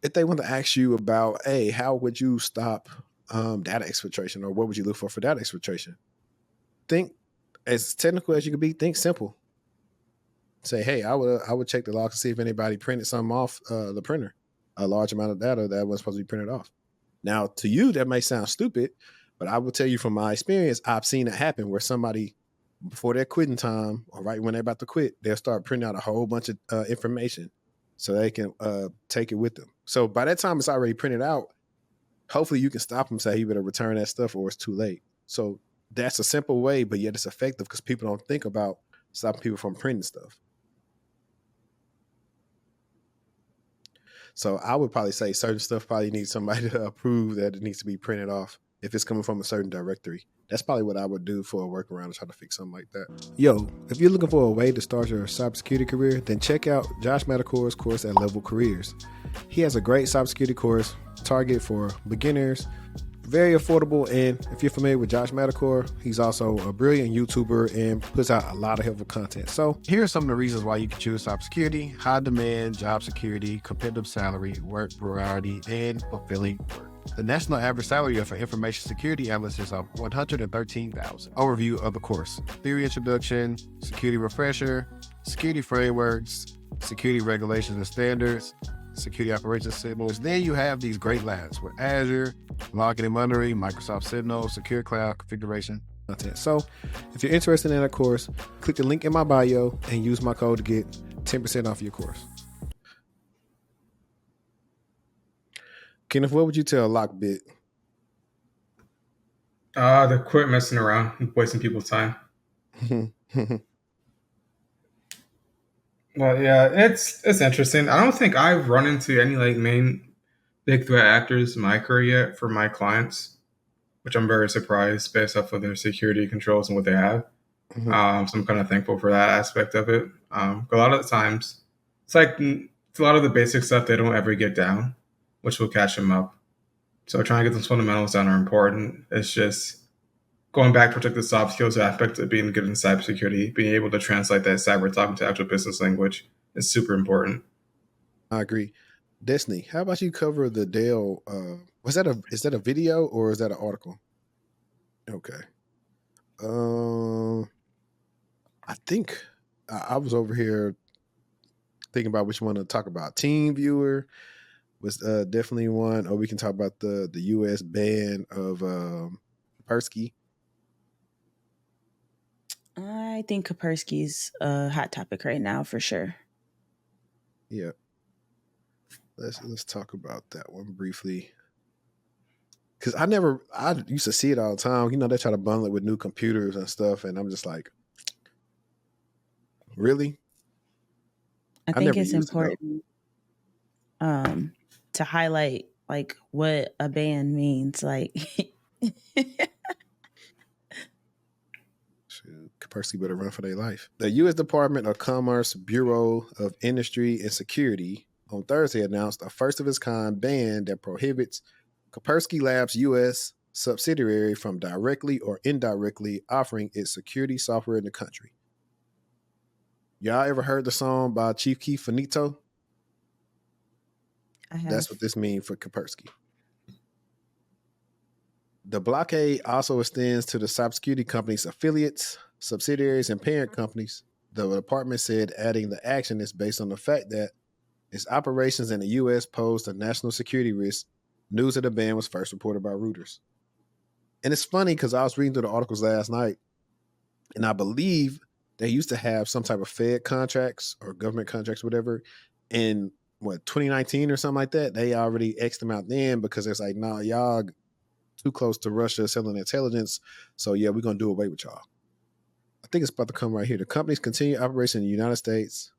if they want to ask you about, hey, how would you stop data exfiltration, or what would you look for data exfiltration? Think as technical as you can be. Think simple. Say, hey, I would check the logs to see if anybody printed something off the printer, a large amount of data that wasn't supposed to be printed off. Now, to you, that may sound stupid, but I will tell you from my experience, I've seen it happen where somebody, before their quitting time or right when they're about to quit, they'll start printing out a whole bunch of information so they can take it with them. So by that time it's already printed out, hopefully you can stop them, say, you better return that stuff or it's too late. So that's a simple way, but yet it's effective because people don't think about stopping people from printing stuff. So I would probably say certain stuff probably needs somebody to approve that it needs to be printed off if it's coming from a certain directory. That's probably what I would do for a workaround to try to fix something like that. Yo, if you're looking for a way to start your cybersecurity career, then check out Josh Metacor's course at Level Careers. He has a great cybersecurity course, target for beginners, very affordable, and if you're familiar with Josh Metacor, he's also a brilliant YouTuber and puts out a lot of helpful content. So here are some of the reasons why you can choose cybersecurity: high demand, job security, competitive salary, work variety, and fulfilling work. The national average salary of an information security analyst is $113,000. Overview of the course: theory introduction, security refresher, security frameworks, security regulations and standards, security operations signals. Then you have these great labs with Azure, logging and monitoring, Microsoft Signal, secure cloud configuration content. So if you're interested in that course, click the link in my bio and use my code to get 10% off your course. Kenneth, what would you tell LockBit? To quit messing around and wasting people's time. Well, yeah, it's interesting. I don't think I've run into any like main big threat actors in my career yet for my clients, which I'm very surprised based off of their security controls and what they have. So I'm kind of thankful for that aspect of it. A lot of the times, it's a lot of the basic stuff they don't ever get down, which will catch them up. So trying to get those fundamentals down are important. It's just going back to protect the soft skills aspect of being good in cybersecurity, being able to translate that cyber talk into actual business language is super important. I agree. Destiny, how about you cover the Dell? Is that a video or is that an article? Okay. I think I was over here thinking about which one to talk about. Team Viewer was definitely one, or we can talk about the U.S. ban of Kapersky. I think Kapersky's a hot topic right now for sure. Yeah. Let's talk about that one briefly. Because I used to see it all the time. You know, they try to bundle it with new computers and stuff, and I'm just like, really? I think it's important to highlight like what a ban means. Like, Kapersky better run for their life. The U.S. Department of Commerce Bureau of Industry and Security on Thursday announced a first-of-its-kind ban that prohibits Kapersky Labs' U.S. subsidiary from directly or indirectly offering its security software in the country. Y'all ever heard the song by Chief Keef Finito? I have. That's what this means for Kapersky. The blockade also extends to the cybersecurity company's affiliates, subsidiaries, and parent companies. The department said adding the action is based on the fact that its operations in the U.S. posed a national security risk. News of the ban was first reported by Reuters. And it's funny because I was reading through the articles last night, and I believe they used to have some type of Fed contracts or government contracts, whatever, in 2019 or something like that. They already X'd them out then because it's like, nah, y'all too close to Russia selling intelligence. So yeah, we're gonna do away with y'all. I think it's about to come right here. The company's continued operation in the United States.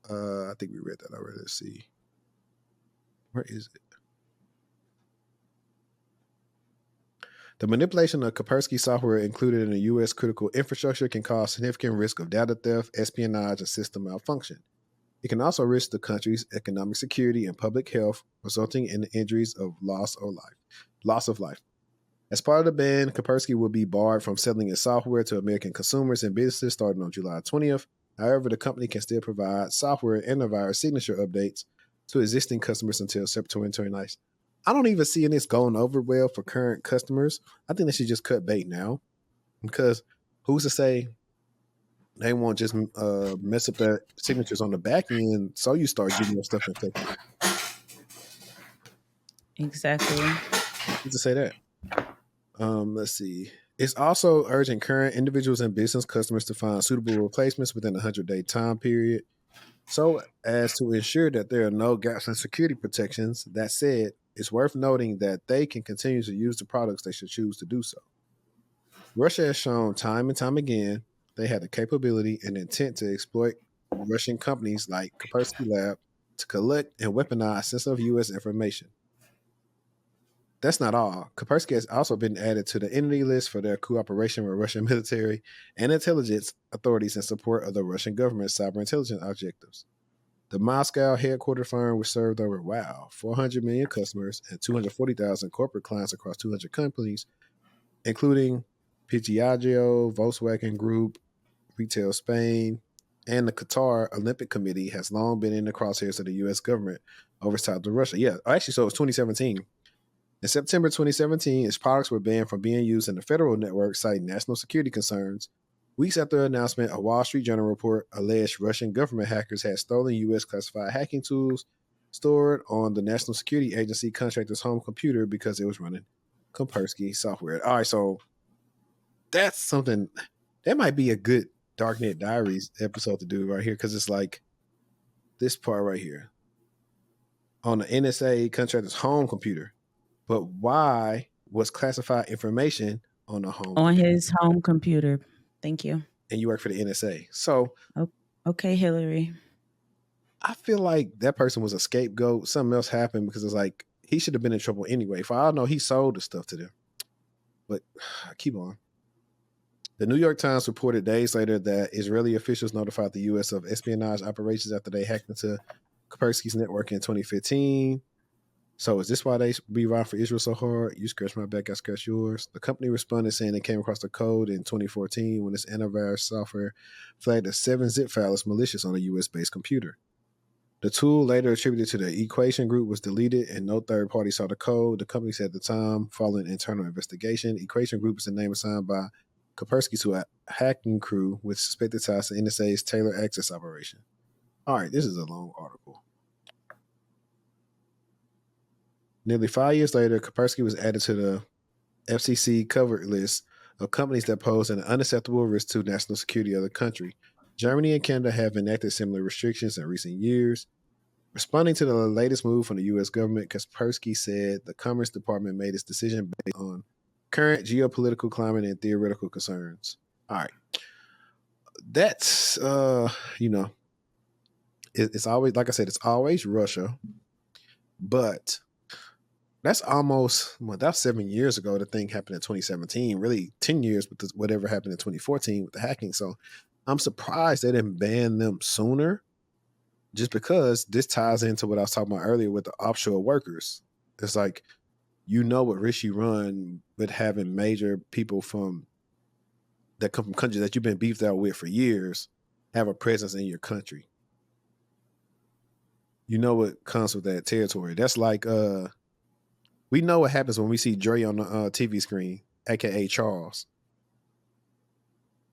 I think we read that already. Let's see. Where is it? The manipulation of Kapersky software included in the U.S. critical infrastructure can cause significant risk of data theft, espionage, and system malfunction. It can also risk the country's economic security and public health, resulting in the injuries of loss of life. As part of the ban, Kapersky will be barred from selling its software to American consumers and businesses starting on July 20th. However, the company can still provide software and antivirus signature updates to existing customers until September 29th. I don't even see this going over well for current customers. I think they should just cut bait now, because who's to say they won't just mess up their signatures on the back end, so you start getting your stuff infected. Exactly. Who's to say that? Let's see. It's also urging current individuals and business customers to find suitable replacements within a 100-day time period, so as to ensure that there are no gaps in security protections. That said, it's worth noting that they can continue to use the products they should choose to do so. Russia has shown time and time again they had the capability and intent to exploit Russian companies like Kaspersky Lab to collect and weaponize sensitive U.S. information. That's not all. Kapersky has also been added to the entity list for their cooperation with Russian military and intelligence authorities in support of the Russian government's cyber intelligence objectives. The Moscow headquartered firm, which served over 400 million customers and 240,000 corporate clients across 200 companies, including Piaggio, Volkswagen Group, Retail Spain, and the Qatar Olympic Committee, has long been in the crosshairs of the U.S. government oversight of Russia. Yeah, actually, so it was 2017. In September 2017, its products were banned from being used in the federal network, citing national security concerns. Weeks after the announcement, a Wall Street Journal report alleged Russian government hackers had stolen U.S. classified hacking tools stored on the National Security Agency contractor's home computer because it was running Kapersky software. All right, so that's something that might be a good Darknet Diaries episode to do right here, because it's like this part right here on the NSA contractor's home computer. But why was classified information on the home On computer? his home computer. Thank you. And you work for the NSA. So Okay, Hillary. I feel like that person was a scapegoat. Something else happened, because it's like he should have been in trouble anyway. For all I know, he sold the stuff to them. But keep on. The New York Times reported days later that Israeli officials notified the U.S. of espionage operations after they hacked into Kapersky's network in 2015. So is this why they be riding for Israel so hard? You scratch my back, I scratch yours. The company responded saying they came across the code in 2014 when its antivirus software flagged a 7-zip file as malicious on a US-based computer. The tool, later attributed to the Equation Group, was deleted and no third party saw the code. The company said at the time, following internal investigation, Equation Group is the name assigned by Kapersky to a hacking crew with suspected ties to NSA's Taylor Access operation. All right, this is a long article. Nearly 5 years later, Kapersky was added to the FCC covered list of companies that pose an unacceptable risk to national security of the country. Germany and Canada have enacted similar restrictions in recent years. Responding to the latest move from the U.S. government, Kaspersky said the Commerce Department made its decision based on current geopolitical climate and theoretical concerns. All right. That's, it's always, like I said, it's always Russia, but that's almost, that's 7 years ago. The thing happened in 2017, really 10 years with whatever happened in 2014 with the hacking. So I'm surprised they didn't ban them sooner, just because this ties into what I was talking about earlier with the offshore workers. It's like, what risk you run with having major people that come from countries that you've been beefed out with for years have a presence in your country. You know what comes with that territory. That's like, we know what happens when we see Dre on the TV screen, aka Charles.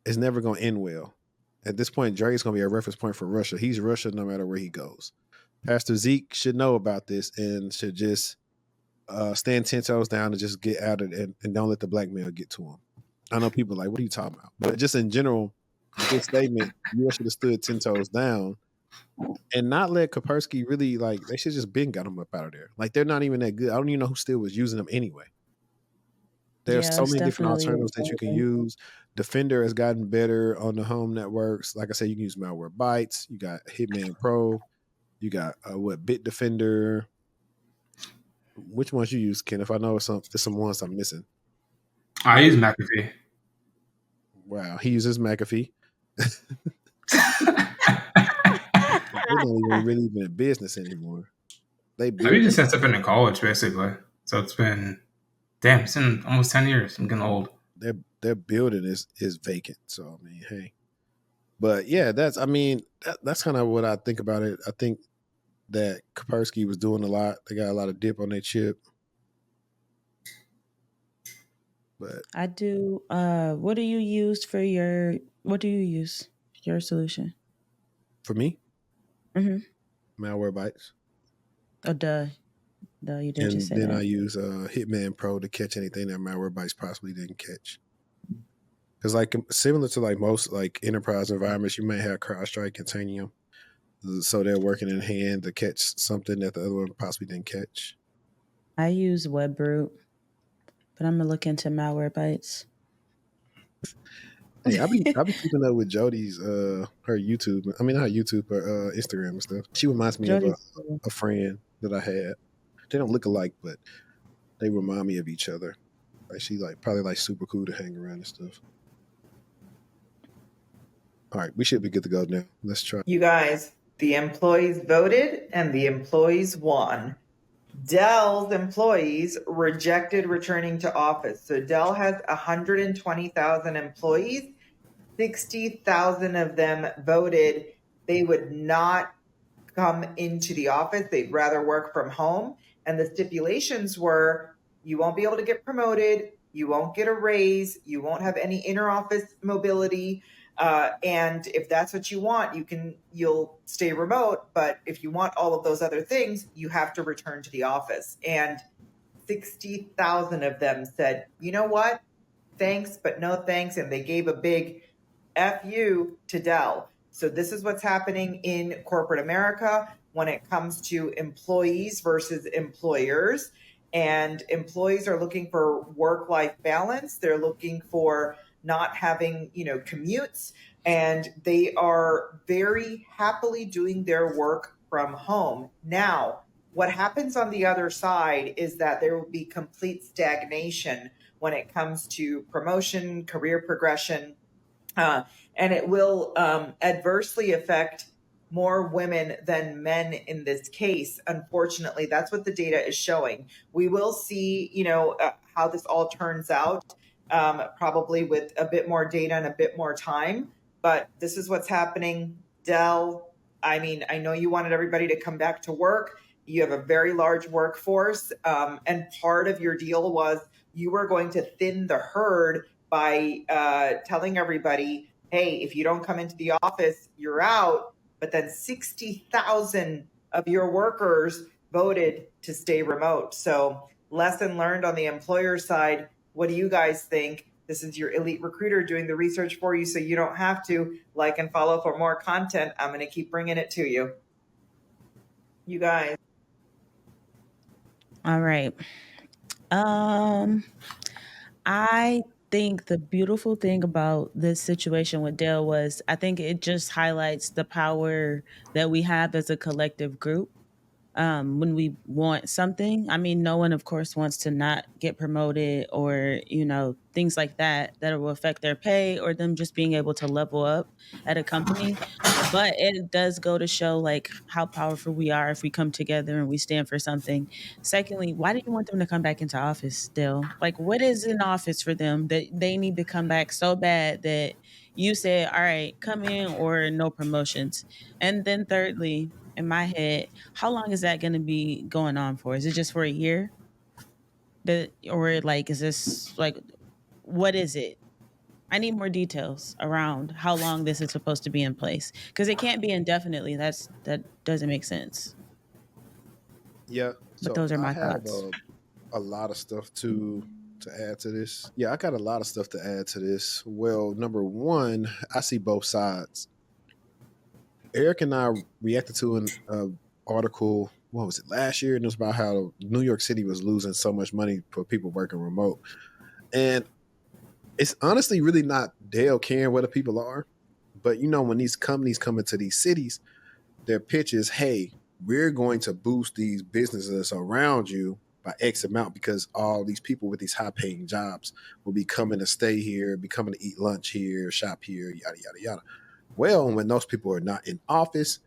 It's never going to end well. At this point, Dre is going to be a reference point for Russia. He's Russia no matter where he goes. Pastor Zeke should know about this and should just stand 10 toes down and just get out of it and don't let the blackmail get to him. I know people are like, what are you talking about? But just in general, this statement, you should have stood 10 toes down and not let Kapersky really, like, they should just been got him up out of there. Like, they're not even that good. I don't even know who still was using them anyway. There's so many different alternatives that you can use. Defender has gotten better on the home networks. Like I said, you can use Malwarebytes. You got Hitman Pro. You got Bitdefender. Which ones you use, Kenneth? I know there's some ones I'm missing. I use McAfee. Wow, he uses McAfee. They're not even really even in business anymore. They I built used it it. since I've been in college, basically. So it's been it's been almost 10 years. I'm getting old. Their building is vacant. So I mean, hey. But yeah, that's kind of what I think about it. I think that Kapersky was doing a lot. They got a lot of dip on their chip. But I do. What do you use for your? What do you use your solution? for me, Mm-hmm. Malwarebytes. Oh, duh. You did just And say then I that. use Hitman Pro to catch anything that Malwarebytes possibly didn't catch. Because like similar to like most like enterprise environments, you may have CrowdStrike containing them, so they're working in hand to catch something that the other one possibly didn't catch. I use WebRoot, but I'm gonna look into Malwarebytes. Hey, I be keeping up with Jody's her YouTube. I mean not her YouTube, her Instagram and stuff. She reminds me of Jody's cool. a friend that I had. They don't look alike, but they remind me of each other. Like she like probably like super cool to hang around and stuff. All right, we should be good to go now. Let's try. You guys, the employees voted and the employees won. Dell's employees rejected returning to office. So Dell has 120,000 employees. 60,000 of them voted they would not come into the office. They'd rather work from home. And the stipulations were you won't be able to get promoted, you won't get a raise, you won't have any inter-office mobility. And if that's what you want, you'll stay remote. But if you want all of those other things, you have to return to the office. And 60,000 of them said, you know what? Thanks, but no thanks. And they gave a big F you to Dell. So this is what's happening in corporate America when it comes to employees versus employers. And employees are looking for work-life balance. They're looking for not having, commutes, and they are very happily doing their work from home. Now, what happens on the other side is that there will be complete stagnation when it comes to promotion, career progression, and it will adversely affect more women than men in this case. Unfortunately, that's what the data is showing. We will see, how this all turns out, probably with a bit more data and a bit more time. But this is what's happening. Dell, I mean, I know you wanted everybody to come back to work. You have a very large workforce, and part of your deal was you were going to thin the herd by telling everybody, hey, if you don't come into the office, you're out. But then 60,000 of your workers voted to stay remote. So, lesson learned on the employer side. What do you guys think? This is your elite recruiter doing the research for you so you don't have to. Like and follow for more content. I'm going to keep bringing it to you. You guys. All right. I think the beautiful thing about this situation with Dell was I think it just highlights the power that we have as a collective group. When we want something, I mean, no one, of course, wants to not get promoted or, things like that will affect their pay or them just being able to level up at a company. But it does go to show like how powerful we are if we come together and we stand for something. Secondly, why do you want them to come back into office still? Like, what is in office for them that they need to come back so bad that you said, all right, come in or no promotions? And then thirdly, in my head, how long is that going to be going on for? Is it just for a year? Or like, is this like, what is it? I need more details around how long this is supposed to be in place because it can't be indefinitely. That doesn't make sense. Yeah. But So those are I my have thoughts. a lot of stuff to add to this. Yeah, I got a lot of stuff to add to this. Well, number one, I see both sides. Eric and I reacted to an article. What was it last year? And it was about how New York City was losing so much money for people working remote, and it's honestly really not Dale caring where the people are. But when these companies come into these cities, their pitch is, "Hey, we're going to boost these businesses around you by X amount because all these people with these high paying jobs will be coming to stay here, be coming to eat lunch here, shop here, yada, yada, yada. Well, when those people are not in office,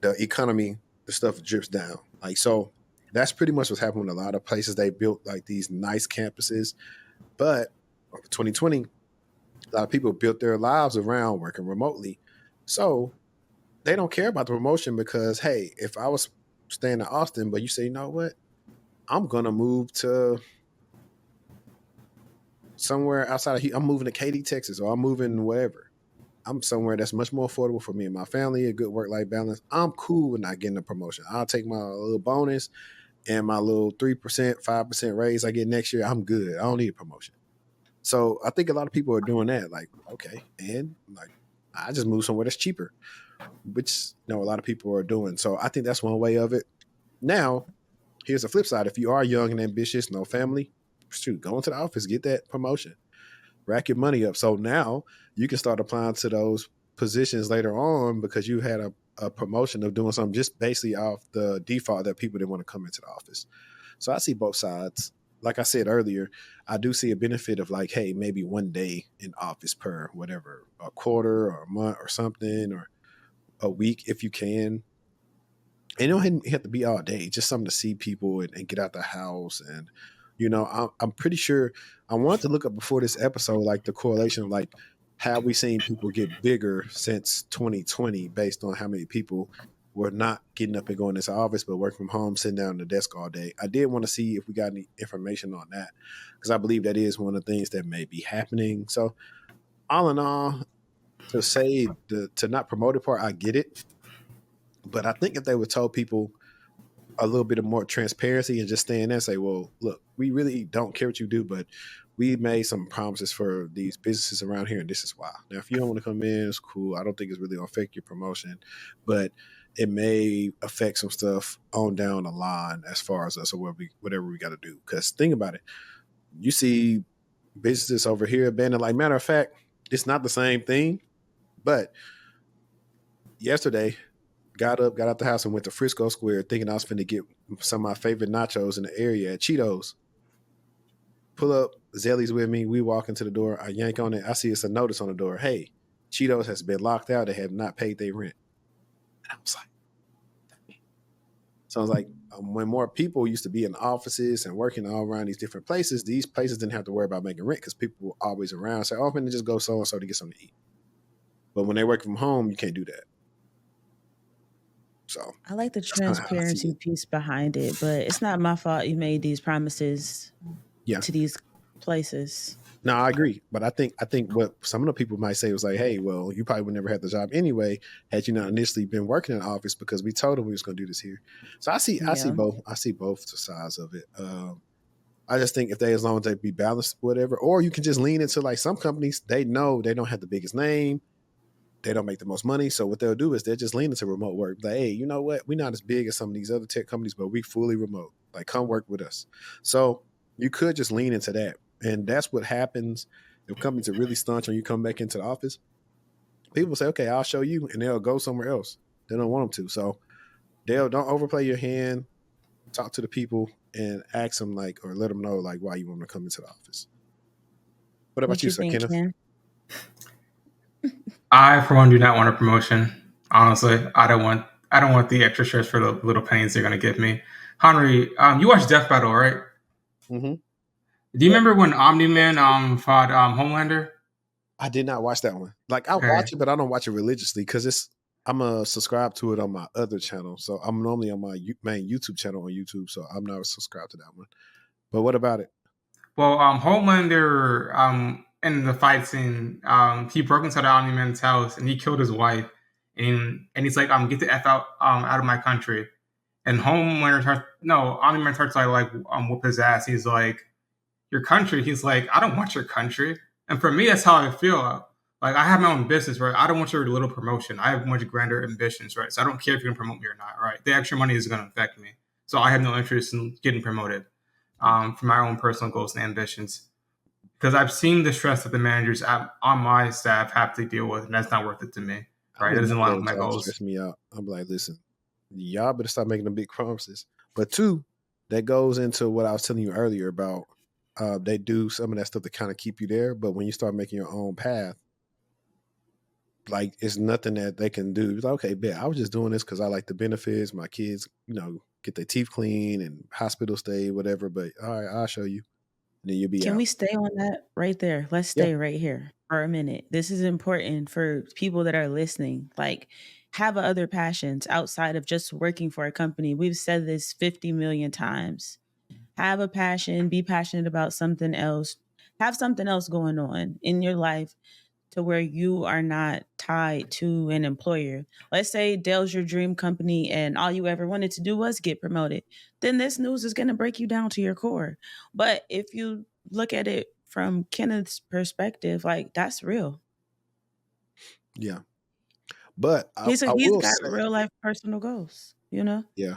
the economy, the stuff drips down. Like, so that's pretty much what's happening with a lot of places. They built like these nice campuses, but over 2020, a lot of people built their lives around working remotely. So they don't care about the promotion because, hey, if I was staying in Austin, but you say, you know what, I'm gonna move to somewhere outside of here. I'm moving to Katy, Texas, or I'm moving wherever. I'm somewhere that's much more affordable for me and my family, a good work-life balance. I'm cool with not getting a promotion. I'll take my little bonus and my little 3%, 5% raise I get next year. I'm good. I don't need a promotion. So I think a lot of people are doing that. Like, okay, and like I just move somewhere that's cheaper, which a lot of people are doing. So I think that's one way of it. Now, here's the flip side. If you are young and ambitious, no family, shoot, go into the office, get that promotion, rack your money up. So now you can start applying to those positions later on because you had a promotion of doing something just basically off the default that people didn't want to come into the office. So I see both sides. Like I said earlier, I do see a benefit of like, hey, maybe one day in office per whatever, a quarter or a month or something, or a week if you can. And you don't have to be all day, just something to see people and get out the house. And, I'm pretty sure I wanted to look up before this episode, like the correlation of like, have we seen people get bigger since 2020 based on how many people were not getting up and going into office, but working from home, sitting down at the desk all day. I did want to see if we got any information on that because I believe that is one of the things that may be happening. So all in all, to say to not promote the part, I get it. But I think if they would tell people a little bit of more transparency and just stand there and say, well, look, we really don't care what you do, but we made some promises for these businesses around here, and this is why. Now, if you don't want to come in, it's cool. I don't think it's really going to affect your promotion, but it may affect some stuff on down the line as far as us or whatever we got to do. Because think about it. You see businesses over here abandoned. Like, matter of fact, it's not the same thing, but yesterday, got out the house and went to Frisco Square thinking I was finna get some of my favorite nachos in the area at Cheetos. Pull up, Zelly's with me. We walk into the door. I yank on it. I see it's a notice on the door. Hey, Cheetos has been locked out. They have not paid their rent. And I was like, so I was like, when more people used to be in offices and working all around these different places, these places didn't have to worry about making rent because people were always around. So I'm finna just go so-and-so to get something to eat. But when they work from home, you can't do that. So I like the transparency piece behind it, but it's not my fault you made these promises to these places. No, I agree. But I think what some of the people might say was like, hey, well, you probably would never have the job anyway had you not initially been working in the office because we told them we was going to do this here. So I see both. I see both sides of it. I just think if as long as they be balanced, whatever, or you can just lean into like some companies, they know they don't have the biggest name. They don't make the most money. So what they'll do is they'll just lean into remote work. Like, hey, you know what? We're not as big as some of these other tech companies, but we fully remote. Like, come work with us. So you could just lean into that. And that's what happens if companies are really staunch when you come back into the office. People say, okay, I'll show you. And they'll go somewhere else. They don't want them to. So don't overplay your hand. Talk to the people and ask them like, or let them know like why you want to come into the office. What about you, sir, Kenneth? Ken? I, for one, do not want a promotion. Honestly, I don't want the extra stress for the little pains they're going to give me. Henri, you watched Death Battle, right? Mm-hmm. Do you remember when Omni-Man fought Homelander? I did not watch that one. Like, I watch it, but I don't watch it religiously because I'm subscribed to it on my other channel. So I'm normally on my main YouTube channel on YouTube. So I'm not subscribed to that one. But what about it? Well, Homelander, in the fight scene, he broke into the Omni-Man's house and he killed his wife. And he's like, get the F out of my country. And Omni-Man starts like whoop his ass. He's like, your country? He's like, I don't want your country. And for me, that's how I feel. Like, I have my own business, right? I don't want your little promotion. I have much grander ambitions, right? So I don't care if you can promote me or not, right? The extra money is going to affect me. So I have no interest in getting promoted for my own personal goals and ambitions. Because I've seen the stress that the managers on my staff have to deal with, and that's not worth it to me, right? It doesn't align with my goals. Stress me out. I'm like, listen, y'all better stop making them big promises. But two, that goes into what I was telling you earlier about they do some of that stuff to kind of keep you there. But when you start making your own path, like it's nothing that they can do. It's like, okay, bet I was just doing this because I like the benefits. My kids, get their teeth clean and hospital stay, whatever. But all right, I'll show you. And then you'll be Can out. we stay on that right there? Let's Yeah. stay right here for a minute. This is important for people that are listening. Like, have other passions outside of just working for a company. We've said this 50 million times. Have a passion, be passionate about something else. Have something else going on in your life to where you are not tied to an employer. Let's say Dell's your dream company and all you ever wanted to do was get promoted. Then this news is going to break you down to your core. But if you look at it from Kenneth's perspective, like that's real. Yeah. But I He's will got say, real life personal goals, you know? yeah.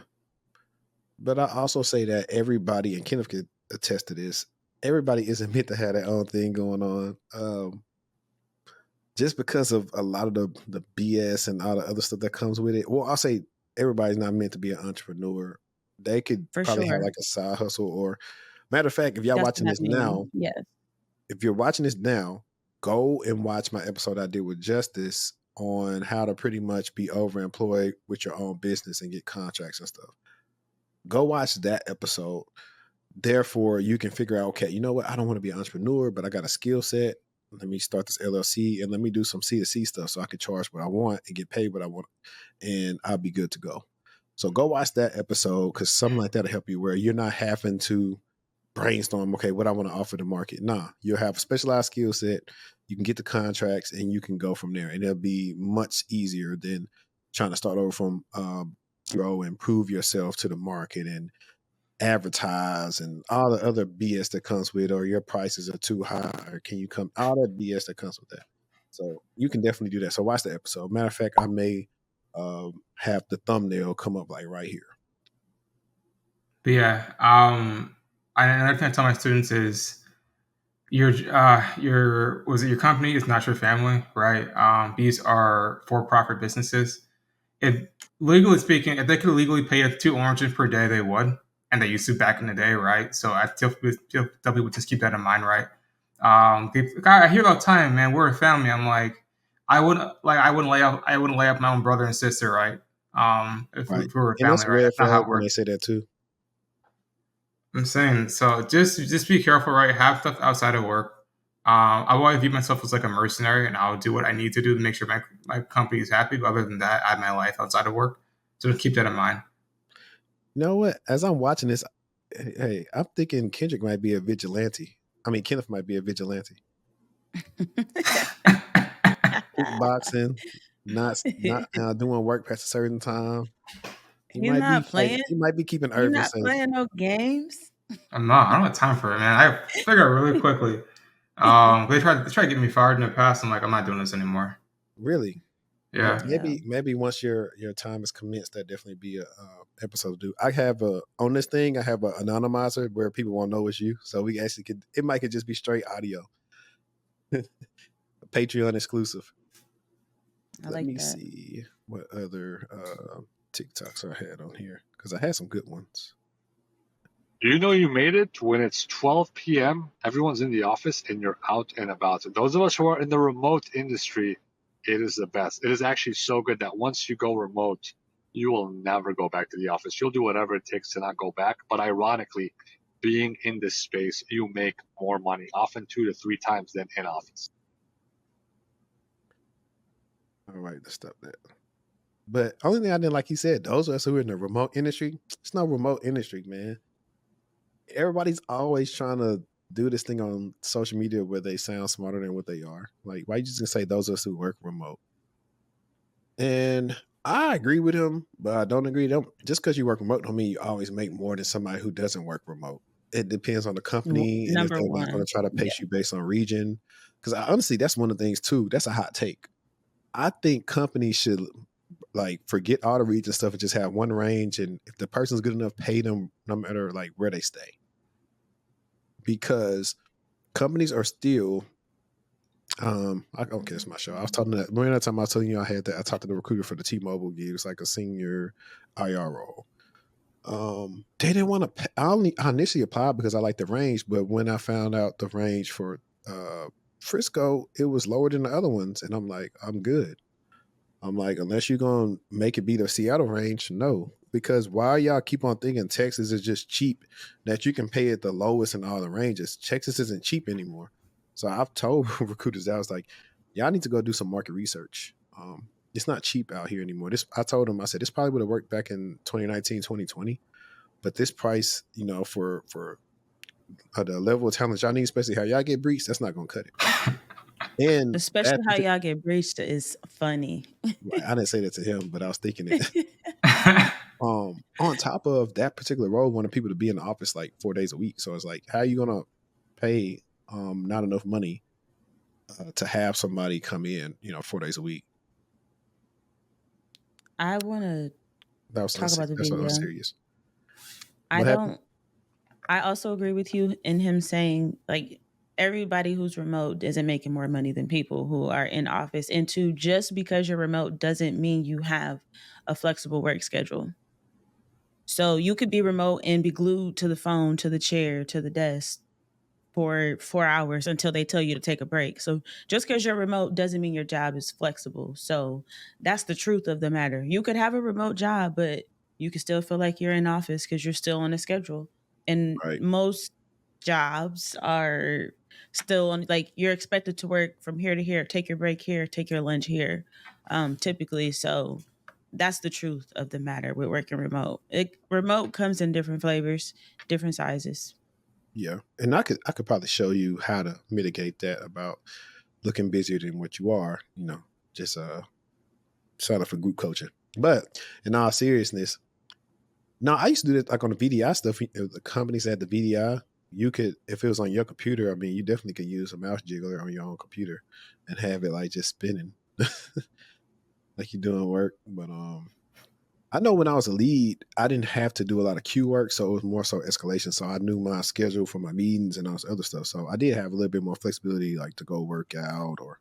But I also say that everybody, and Kenneth could attest to this, everybody isn't meant to have their own thing going on. Just because of a lot of the BS and all the other stuff that comes with it. Well, I'll say everybody's not meant to be an entrepreneur. They could For probably have sure. like a side hustle, or matter of fact, if y'all That's watching what I this now, mean. Yes. if you're watching this now, go and watch my episode I did with Justice on how to pretty much be overemployed with your own business and get contracts and stuff. Go watch that episode. Therefore, you can figure out, okay, you know what? I don't want to be an entrepreneur, but I got a skill set. Let me start this LLC and let me do some C2C stuff so I can charge what I want and get paid what I want, and I'll be good to go. So go watch that episode, because something like that will help you where you're not having to brainstorm, okay, what I want to offer the market. Nah, you'll have a specialized skill set. You can get the contracts and you can go from there. And it'll be much easier than trying to start over from zero and prove yourself to the market and advertise and all the other BS that comes with, or your prices are too high, or can you come, all that BS that comes with that. So you can definitely do that. So watch the episode. Matter of fact, I may have the thumbnail come up like right here. But yeah, another thing I tell my students is your company is not your family, right? These are for-profit businesses. If legally speaking, if they could legally pay us 2 oranges per day, they would, and they used to back in the day, right? So I tell people just keep that in mind, right? I hear all the time, man, we're a family. I'm like, I wouldn't lay up my own brother and sister, right? If we Right. were a And that's family, a right? red That's not how flag it when they works. say that too. I'm saying, so just be careful, right? Have stuff outside of work. I want to view myself as like a mercenary, and I'll do what I need to do to make sure my company is happy. But other than that, I have my life outside of work. So keep that in mind. You know what? As I'm watching this, hey, I'm thinking Kendrick might be a vigilante. I mean, Kenneth might be a vigilante. Kickboxing, not doing work past a certain time. He He's might be not playing. he might be keeping You're Irvin not safe. playing no games. I'm not. I don't have time for it, man. I figure out really quickly. They tried to get me fired in the past. I'm like, I'm not doing this anymore. Really? Well, Yeah. maybe once your time is commenced, that definitely be a episode to do. I have on this thing, I have an anonymizer where people won't know it's you, so we actually could. It might could just be straight audio. Patreon exclusive. I Let like me that. see what other TikToks I had on here, because I had some good ones. Do you know you made it when it's 12 p.m., everyone's in the office, and you're out and about? Those of us who are in the remote industry, it is the best. It is actually so good that once you go remote, you will never go back to the office. You'll do whatever it takes to not go back. But ironically, being in this space, you make more money, often 2 to 3 times than in office. All right, let's stop that. But only thing I didn't like, he said, those of us who are in the remote industry, it's no remote industry, man. Everybody's always trying to do this thing on social media where they sound smarter than what they are. Like, why you just gonna say those of us who work remote? And I agree with him, but I don't agree. Just because you work remote don't mean you always make more than somebody who doesn't work remote. It depends on the company and if Number they're not going one. to try to pace you based on region. Because honestly, that's one of the things too. That's a hot take. I think companies should like forget all the region stuff and just have one range. And if the person's good enough, pay them no matter like where they stay. Because companies are still okay, that's my show. I was talking that remember that time I was telling you I talked to the recruiter for the T-Mobile gig. It was like a senior IR role. They didn't want to. I initially applied because I liked the range, but when I found out the range for Frisco, it was lower than the other ones, and I'm like, I'm good. I'm like, unless you're gonna make it be the Seattle range, no. Because why y'all keep on thinking Texas is just cheap, that you can pay it the lowest in all the ranges? Texas isn't cheap anymore. So I've told recruiters, I was like, y'all need to go do some market research. It's not cheap out here anymore. This I told them, I said this probably would have worked back in 2019, 2020. But this price, for the level of talent y'all need, especially how y'all get breached, that's not gonna cut it. And Especially that how y'all get breached is funny. I didn't say that to him, but I was thinking it. On top of that particular role, wanted people to be in the office like 4 days a week. So it's like, how are you gonna pay not enough money to have somebody come in, 4 days a week? I want to That was talk about the that's what video. serious. I What happened? also agree with you in him saying like everybody who's remote isn't making more money than people who are in office. And two, just because you're remote doesn't mean you have a flexible work schedule. So you could be remote and be glued to the phone, to the chair, to the desk for 4 hours until they tell you to take a break. So just because you're remote doesn't mean your job is flexible. So that's the truth of the matter. You could have a remote job, but you can still feel like you're in office because you're still on a schedule. And Right. most jobs are still on, like, you're expected to work from here to here, take your break here, take your lunch here, typically. So that's the truth of the matter with working remote. Remote comes in different flavors, different sizes. Yeah. And I could probably show you how to mitigate that about looking busier than what you are, just sign up for group coaching. But in all seriousness, no, I used to do that like on the VDI stuff. The companies had the VDI. You could, if it was on your computer, I mean, you definitely could use a mouse jiggler on your own computer and have it like just spinning, like you're doing work. But I know when I was a lead, I didn't have to do a lot of queue work, so it was more so escalation. So I knew my schedule for my meetings and all this other stuff. So I did have a little bit more flexibility, like to go work out, or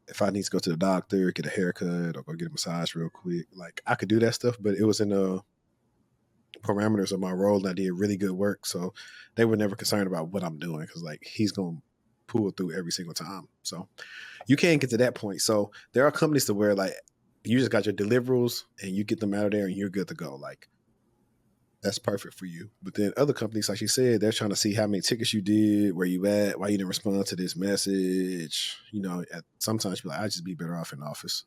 if I need to go to the doctor, get a haircut, or go get a massage real quick. Like I could do that stuff, but it was in the parameters of my role, and I did really good work. So they were never concerned about what I'm doing because like he's gonna pull through every single time. So you can't get to that point. So there are companies to where like you just got your deliverables and you get them out of there and you're good to go. Like that's perfect for you. But then other companies, like you said, they're trying to see how many tickets you did, where you at, why you didn't respond to this message. Sometimes you're like, I'd just be better off in the office.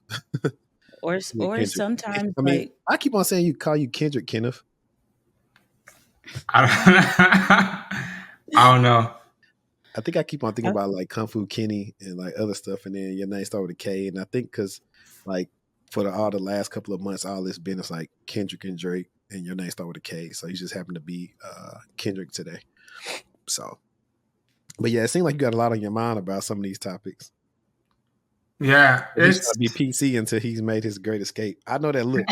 Or Yeah, Kendrick. sometimes I mean, like I keep on saying call you Kendrick, Kenneth. I don't know. I think I keep on thinking about like Kung Fu Kenny and like other stuff, and then your name start with a K. And I think because like for all the last couple of months, all this been is like Kendrick and Drake, and your name start with a K. So you just happen to be Kendrick today. So, but yeah, it seems like you got a lot on your mind about some of these topics. Yeah, He's trying to be PC until he's made his great escape. I know that look.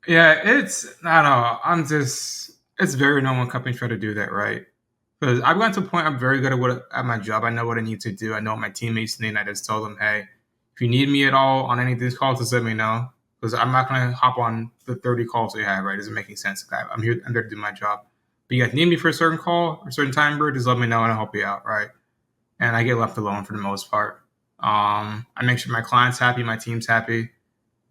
Yeah, I don't know. It's very normal when companies try to do that, right? Because I've gotten to a point I'm very good at my job. I know what I need to do. I know what my teammates need. And I just tell them, hey, if you need me at all on any of these calls, just let me know. Because I'm not going to hop on the 30 calls we have, right? It doesn't make any sense. I'm there to do my job. But you guys need me for a certain call or a certain time, bro, just let me know and I'll help you out, right? And I get left alone for the most part. I make sure my client's happy, my team's happy,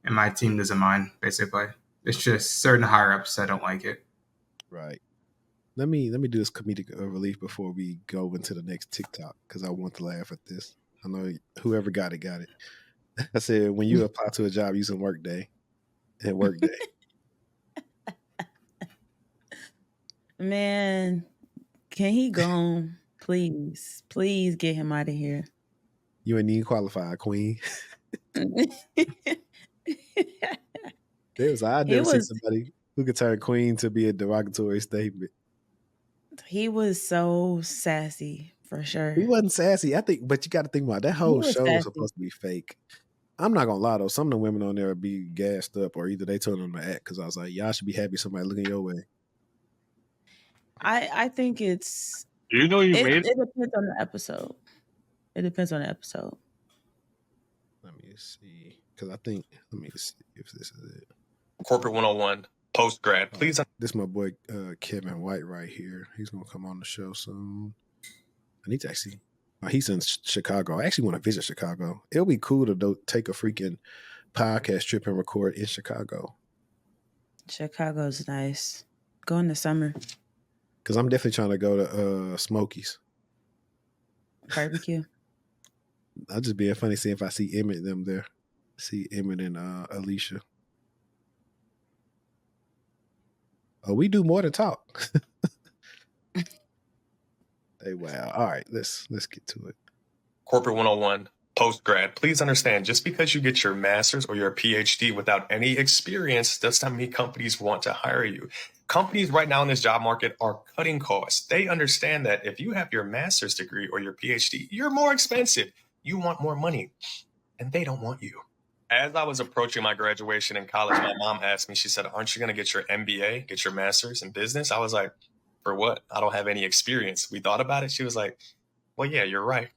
and my team doesn't mind, basically. It's just certain higher ups that don't like it. Right. Let me do this comedic relief before we go into the next TikTok because I want to laugh at this. I know whoever got it. I said when you apply to a job using Workday and Workday. Man, can he go on? Please, please get him out of here. You ain't even qualified, Queen. I've never seen somebody who could turn Queen to be a derogatory statement. He was so sassy for sure. He wasn't sassy. I think, but you got to think about it. That whole show was supposed to be fake. I'm not gonna lie though, some of the women on there be gassed up, or either they told them to act because I was like, y'all should be happy somebody looking your way. I think it's. Do you know you made it? It depends on the episode. It depends on the episode. Let me see, because I think let me see if this is it. Corporate 101, post-grad. Please. This is my boy Kevin White right here. He's going to come on the show soon. I need to actually... he's in Chicago. I actually want to visit Chicago. It'll be cool to take a freaking podcast trip and record in Chicago. Chicago's nice. Go in the summer. Because I'm definitely trying to go to Smokies. Barbecue. I'll just be funny seeing if I see Emmett them there. See Emmett and Alicia. Oh, we do more than talk. Hey, wow. All right, let's get to it. Corporate 101, post-grad. Please understand, just because you get your master's or your PhD without any experience does not mean companies want to hire you. Companies right now in this job market are cutting costs. They understand that if you have your master's degree or your PhD, you're more expensive. You want more money, and they don't want you. As I was approaching my graduation in college, my mom asked me, she said, aren't you going to get your MBA, get your master's in business? I was like, for what? I don't have any experience. We thought about it. She was like, well, yeah, you're right.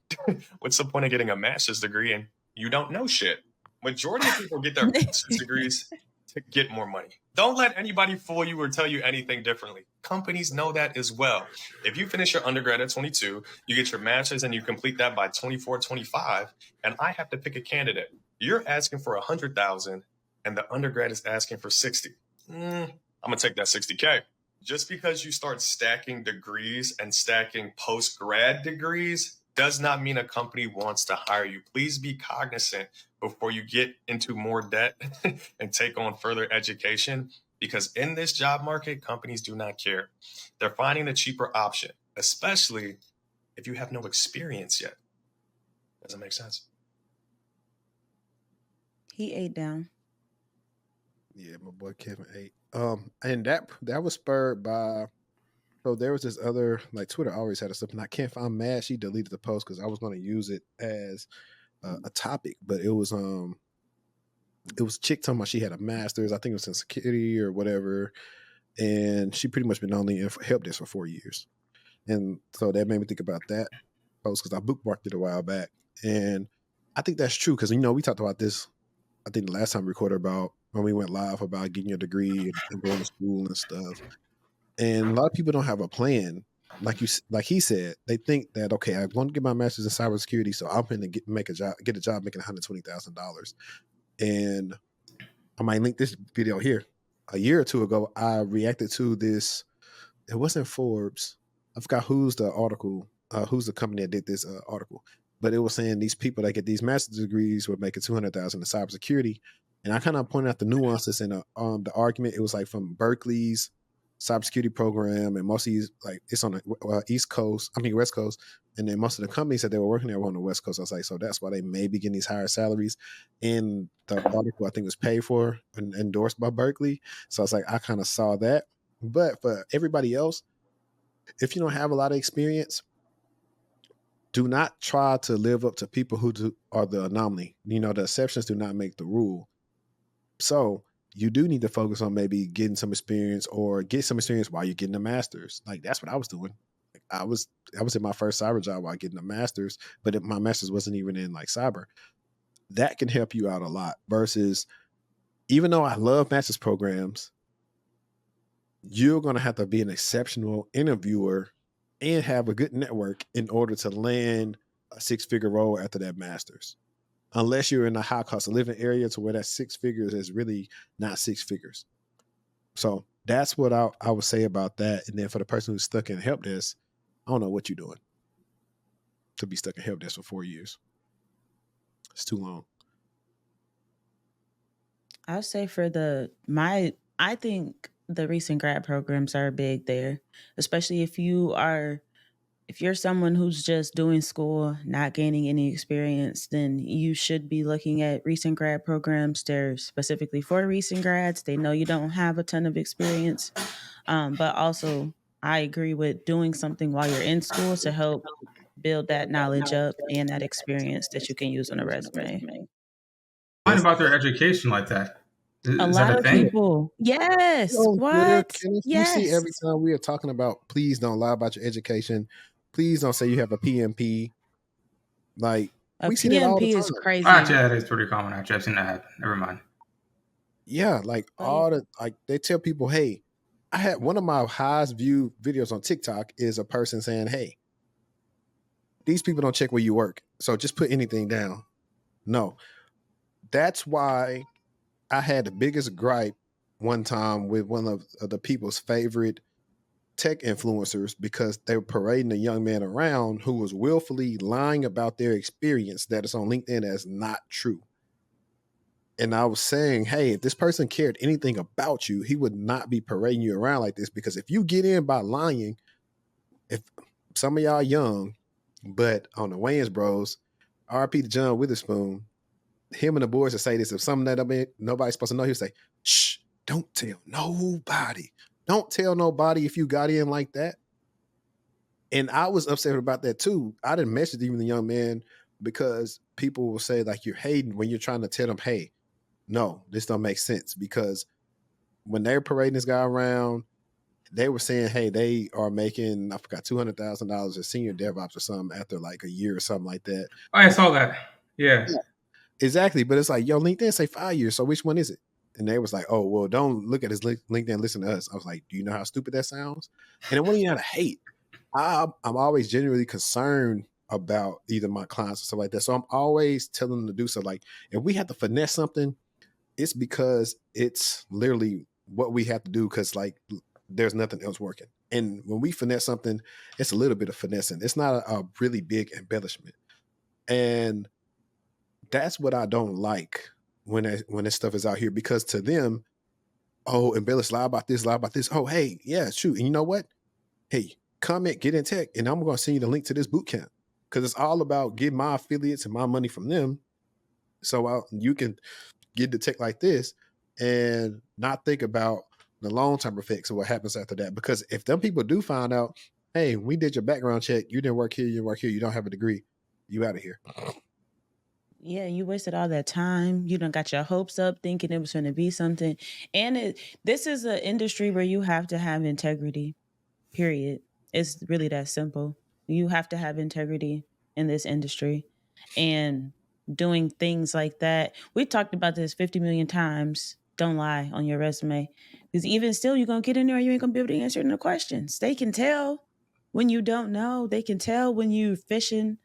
What's the point of getting a master's degree and you don't know shit? Majority of people get their master's degrees to get more money. Don't let anybody fool you or tell you anything differently. Companies know that as well. If you finish your undergrad at 22, you get your master's and you complete that by 24, 25, and I have to pick a candidate. You're asking for $100,000 and the undergrad is asking for 60. I'm gonna take that 60K. Just because you start stacking degrees and stacking post-grad degrees does not mean a company wants to hire you. Please be cognizant before you get into more debt and take on further education, because in this job market, companies do not care. They're finding the cheaper option, especially if you have no experience yet. Does that make sense? He ate down. Yeah, my boy Kevin ate. And that was spurred by... So there was this other, like, Twitter always had a stuff, and I can't find... I'm mad she deleted the post because I was going to use it as a topic, but it was a chick talking about she had a master's, I think it was in security or whatever, and she pretty much been on the help desk for 4 years. And so that made me think about that post because I bookmarked it a while back. And I think that's true because, we talked about this, I think the last time we recorded about when we went live about getting your degree and going to school and stuff. And a lot of people don't have a plan. Like he said, they think that, okay, I want to get my master's in cybersecurity, so I'm going to get a job making $120,000. And I might link this video here. A year or two ago, I reacted to this. It wasn't Forbes. I forgot who's the article, who's the company that did this article. But it was saying these people that get these master's degrees were making $200,000 in cybersecurity. And I kind of pointed out the nuances in the argument. It was like from Berkeley's cybersecurity program, and most of these, like, it's on the West Coast, and then most of the companies that they were working there were on the West Coast. I was like, so that's why they may be getting these higher salaries. And the article, I think, was paid for and endorsed by Berkeley. So I was like, I kind of saw that. But for everybody else, if you don't have a lot of experience, do not try to live up to people who are the anomaly. The exceptions do not make the rule. So you do need to focus on maybe getting some experience, or get some experience while you're getting a master's. Like, that's what I was doing. Like, I was in my first cyber job while getting a master's, but my master's wasn't even in like cyber. That can help you out a lot versus, even though I love master's programs, you're going to have to be an exceptional interviewer and have a good network in order to land a 6-figure role after that master's. Unless you're in a high cost of living area to where that 6 figures is really not 6 figures. So that's what I would say about that. And then for the person who's stuck in help desk, I don't know what you're doing to be stuck in help desk for 4 years. It's too long. I'll say I think the recent grad programs are big there, especially if you're someone who's just doing school, not gaining any experience, then you should be looking at recent grad programs. They're specifically for recent grads. They know you don't have a ton of experience. But also, I agree with doing something while you're in school to help build that knowledge up and that experience that you can use on a resume. Find about their education like that. A Is lot that a of thing? people. Yes. On Twitter, What? Kenneth, Yes. you see every time we are talking about, please don't lie about your education. Please don't say you have a PMP. Like, A we see that all the PMP time. is crazy. Actually, that is pretty common. Actually, I've seen that happen. Never mind. Yeah, like all the like they tell people, hey, I had one of my highest viewed videos on TikTok is a person saying, hey, these people don't check where you work, so just put anything down. No, that's why I had the biggest gripe one time with one of the people's favorite tech influencers because they were parading a young man around who was willfully lying about their experience that is on LinkedIn as not true. And I was saying, hey, if this person cared anything about you, he would not be parading you around like this. Because if you get in by lying, if some of y'all young, but on the Wayans Bros, RP to John Witherspoon, him and the boys would say this. If something that nobody's supposed to know, he'll say, shh, don't tell nobody. Don't tell nobody if you got in like that. And I was upset about that too. I didn't message even the young man because people will say like you're hating when you're trying to tell them, hey, no, this don't make sense. Because when they were parading this guy around, they were saying, hey, they are making, I forgot, $200,000 as senior DevOps or something after like a year or something like that. I saw that. Yeah. Exactly. But it's like, yo, LinkedIn say 5 years. So which one is it? And they was like, oh, well, don't look at his LinkedIn, listen to us. I was like, do you know how stupid that sounds? And it wasn't even out of hate. I'm always genuinely concerned about either my clients or stuff like that. So I'm always telling them to do so. Like, if we have to finesse something, it's because it's literally what we have to do because, like, there's nothing else working. And when we finesse something, it's a little bit of finessing. It's not a really big embellishment. And that's what I don't like when this stuff is out here, because to them, oh, embellish, lie about this. Oh, hey, yeah, it's true. And you know what? Hey, comment, get in tech, and I'm going to send you the link to this boot camp because it's all about getting my affiliates and my money from them. So you can get the tech like this and not think about the long-term effects of what happens after that. Because if them people do find out, hey, we did your background check, you didn't work here, you don't have a degree, you out of here. Yeah, you wasted all that time. You done got your hopes up thinking it was going to be something. And this is an industry where you have to have integrity, period. It's really that simple. You have to have integrity in this industry. And doing things like that, we talked about this 50 million times. Don't lie on your resume. Because even still, you're going to get in there and you ain't going to be able to answer the questions. They can tell when you don't know. They can tell when you're fishing.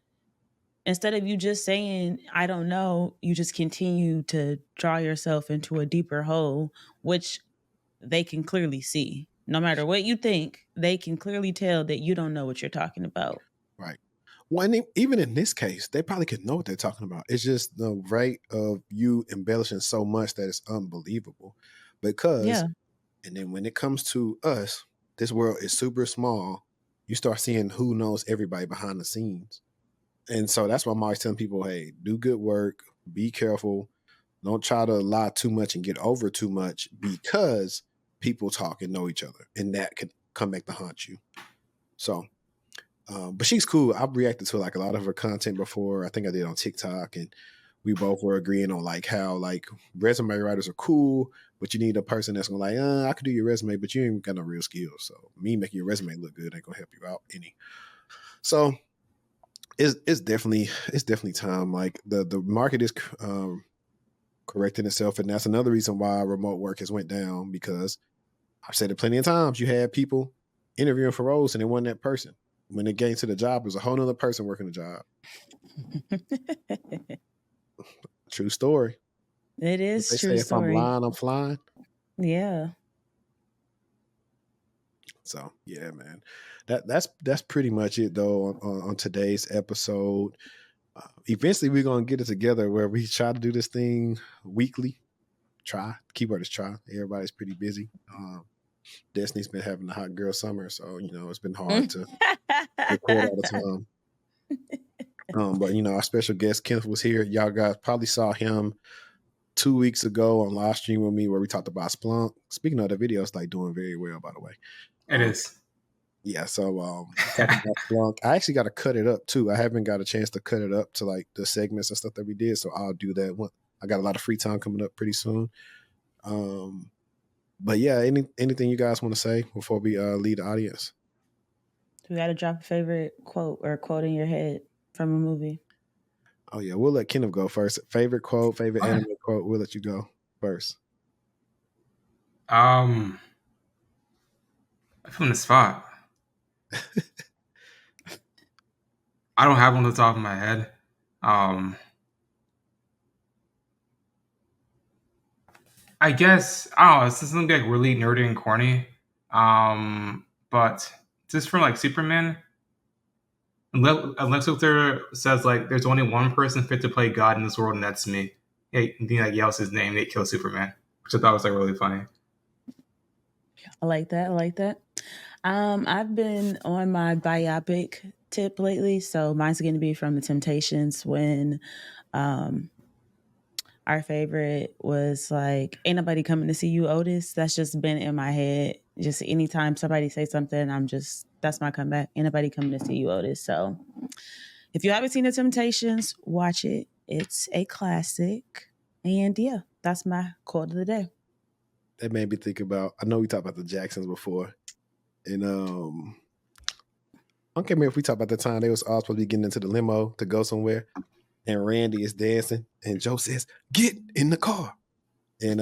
Instead of you just saying, I don't know, you just continue to draw yourself into a deeper hole, which they can clearly see. No matter what you think, they can clearly tell that you don't know what you're talking about. Right. Well, and even in this case, they probably could know what they're talking about. It's just the rate of you embellishing so much that it's unbelievable. Because, Yeah. and then when it comes to us, this world is super small. You start seeing who knows everybody behind the scenes. And so that's why I'm always telling people, hey, do good work, be careful. Don't try to lie too much and get over too much, because people talk and know each other, and that can come back to haunt you. So, but she's cool. I've reacted to like a lot of her content before. I think I did on TikTok, and we both were agreeing on like how like resume writers are cool, but you need a person that's gonna like, I could do your resume, but you ain't got no real skills. So me making your resume look good ain't gonna help you out any. So it's definitely time. Like the market is correcting itself, and that's another reason why remote work has went down, because I've said it plenty of times. You had people interviewing for roles and it wasn't that person. When they get into the job, it was a whole nother person working the job. True story. It is They true say if I'm story. lying, I'm flying. Yeah. So yeah, man, that's pretty much it though on today's episode. Eventually, we're gonna get it together where we try to do this thing weekly. Try. Keyword is try. Everybody's pretty busy. Destiny's been having a hot girl summer, so it's been hard to record all the time. But our special guest Kenneth was here. Y'all guys probably saw him 2 weeks ago on live stream with me where we talked about Splunk. Speaking of, the video, it's like doing very well, by the way. It is. Yeah, so talking about Splunk, I actually got to cut it up too. I haven't got a chance to cut it up to like the segments and stuff that we did, so I'll do that. I got a lot of free time coming up pretty soon. But yeah, anything you guys want to say before we lead the audience? We got to drop a favorite quote or quote in your head from a movie. Oh yeah, we'll let Kenneth go first. Favorite quote, favorite anime quote. We'll let you go first. I'm from the spot. I don't have one on the top of my head. I guess I don't know. This is something like really nerdy and corny. But just from like Superman, Lex Luthor says like, "There's only one person fit to play God in this world, and that's me." Yeah, and he like yells his name. They kill Superman, which I thought was like really funny. I like that. I like that. I've been on my biopic tip lately, so mine's going to be from The Temptations when our favorite was like, "Ain't nobody coming to see you, Otis." That's just been in my head. Just anytime somebody say something, that's my comeback. "Ain't nobody coming to see you, Otis." So if you haven't seen The Temptations, watch it. It's a classic. And yeah, that's my quote of the day. That made me think about, I know we talked about the Jacksons before. And I don't remember if we talked about the time they was all supposed to be getting into the limo to go somewhere. And Randy is dancing. And Joe says, "Get in the car." And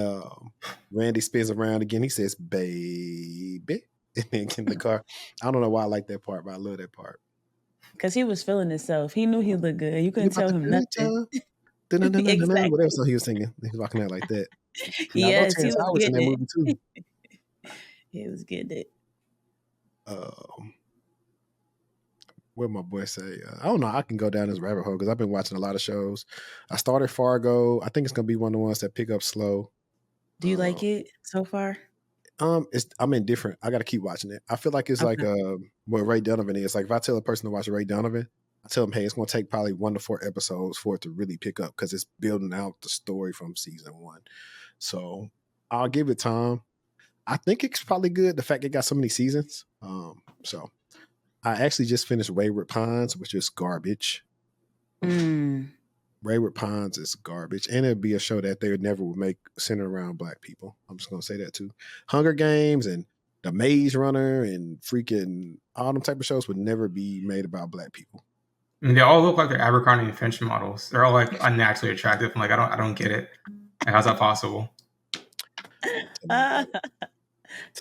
Randy spins around again. He says, "Baby." And then get in the car. I don't know why I like that part, but I love that part. Because he was feeling himself. He knew he looked good. You couldn't tell him nothing. Exactly. Whatever song he was singing. He was walking out like that. Yes, he Terrence was Howard's in that getting movie too. He was getting it. What my boy say? I don't know. I can go down this rabbit hole because I've been watching a lot of shows. I started Fargo. I think it's gonna be one of the ones that pick up slow. Do you like it so far? I'm indifferent. I got to keep watching it. I feel like it's like what Ray Donovan is. Like if I tell a person to watch Ray Donovan, I tell them, hey, it's gonna take probably 1 to 4 episodes for it to really pick up because it's building out the story from season 1. So I'll give it time. I think it's probably good. The fact it got so many seasons. So I actually just finished Wayward Pines, which is garbage. Wayward Pines is garbage. And it'd be a show that they would never make centered around Black people. I'm just going to say that too. Hunger Games and The Maze Runner and freaking all them type of shows would never be made about Black people. I mean, they all look like they're Abercrombie and Finch models. They're all like unnaturally attractive. I'm like, I don't get it. Like, how's that possible?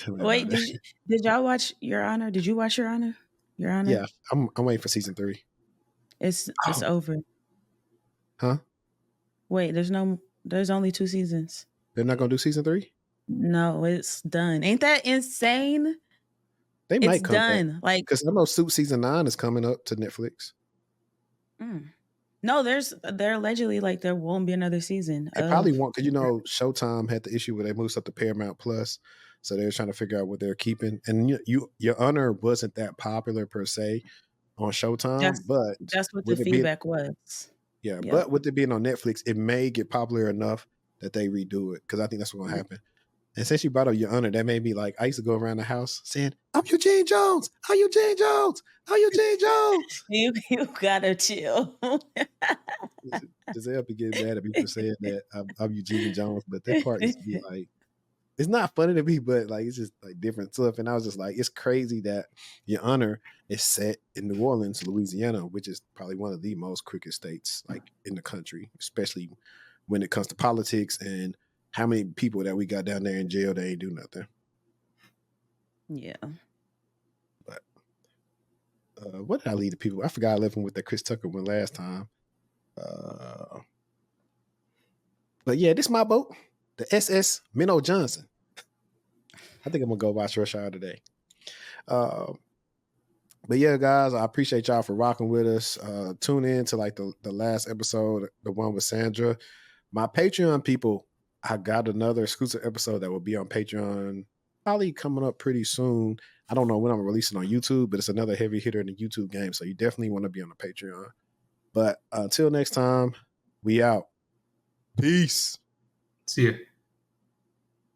Wait, did y'all watch Your Honor? Did you watch Your Honor? Your Honor? Yeah, I'm waiting for season 3. It's over. Huh? Wait, there's only 2 seasons. They're not gonna do season 3? No, it's done. Ain't that insane? They might come done. back. Like, because I know Suits season 9 is coming up to Netflix. No, they're allegedly like there won't be another season. They probably won't, because Showtime had the issue where they moved up to Paramount Plus, so they're trying to figure out what they're keeping. And Your Honor wasn't that popular per se on Showtime, but that's what the feedback was. Yeah, yep. But with it being on Netflix, it may get popular enough that they redo it, because I think that's what's going to happen. And since you brought up Your Honor, that made me like, I used to go around the house saying, "I'm Eugene Jones. I'm Eugene Jones. I'm Eugene Jones." You gotta chill. Giselle be getting mad at me for saying that I'm Eugene Jones, but that part used to be like, it's not funny to me, but like it's just like different stuff. And I was just like, it's crazy that Your Honor is set in New Orleans, Louisiana, which is probably one of the most crooked states like in the country, especially when it comes to politics and how many people that we got down there in jail, they ain't do nothing. Yeah. But what did I leave the people? I forgot I left them with that Chris Tucker one last time. But yeah, this is my boat, the SS Minnow Johnson. I think I'm gonna go watch Rush Hour today. But yeah, guys, I appreciate y'all for rocking with us. Tune in to like the last episode, the one with Sandra. My Patreon people, I got another exclusive episode that will be on Patreon, probably coming up pretty soon. I don't know when I'm releasing on YouTube, but it's another heavy hitter in the YouTube game, so you definitely want to be on the Patreon. But until next time, we out. Peace. See ya.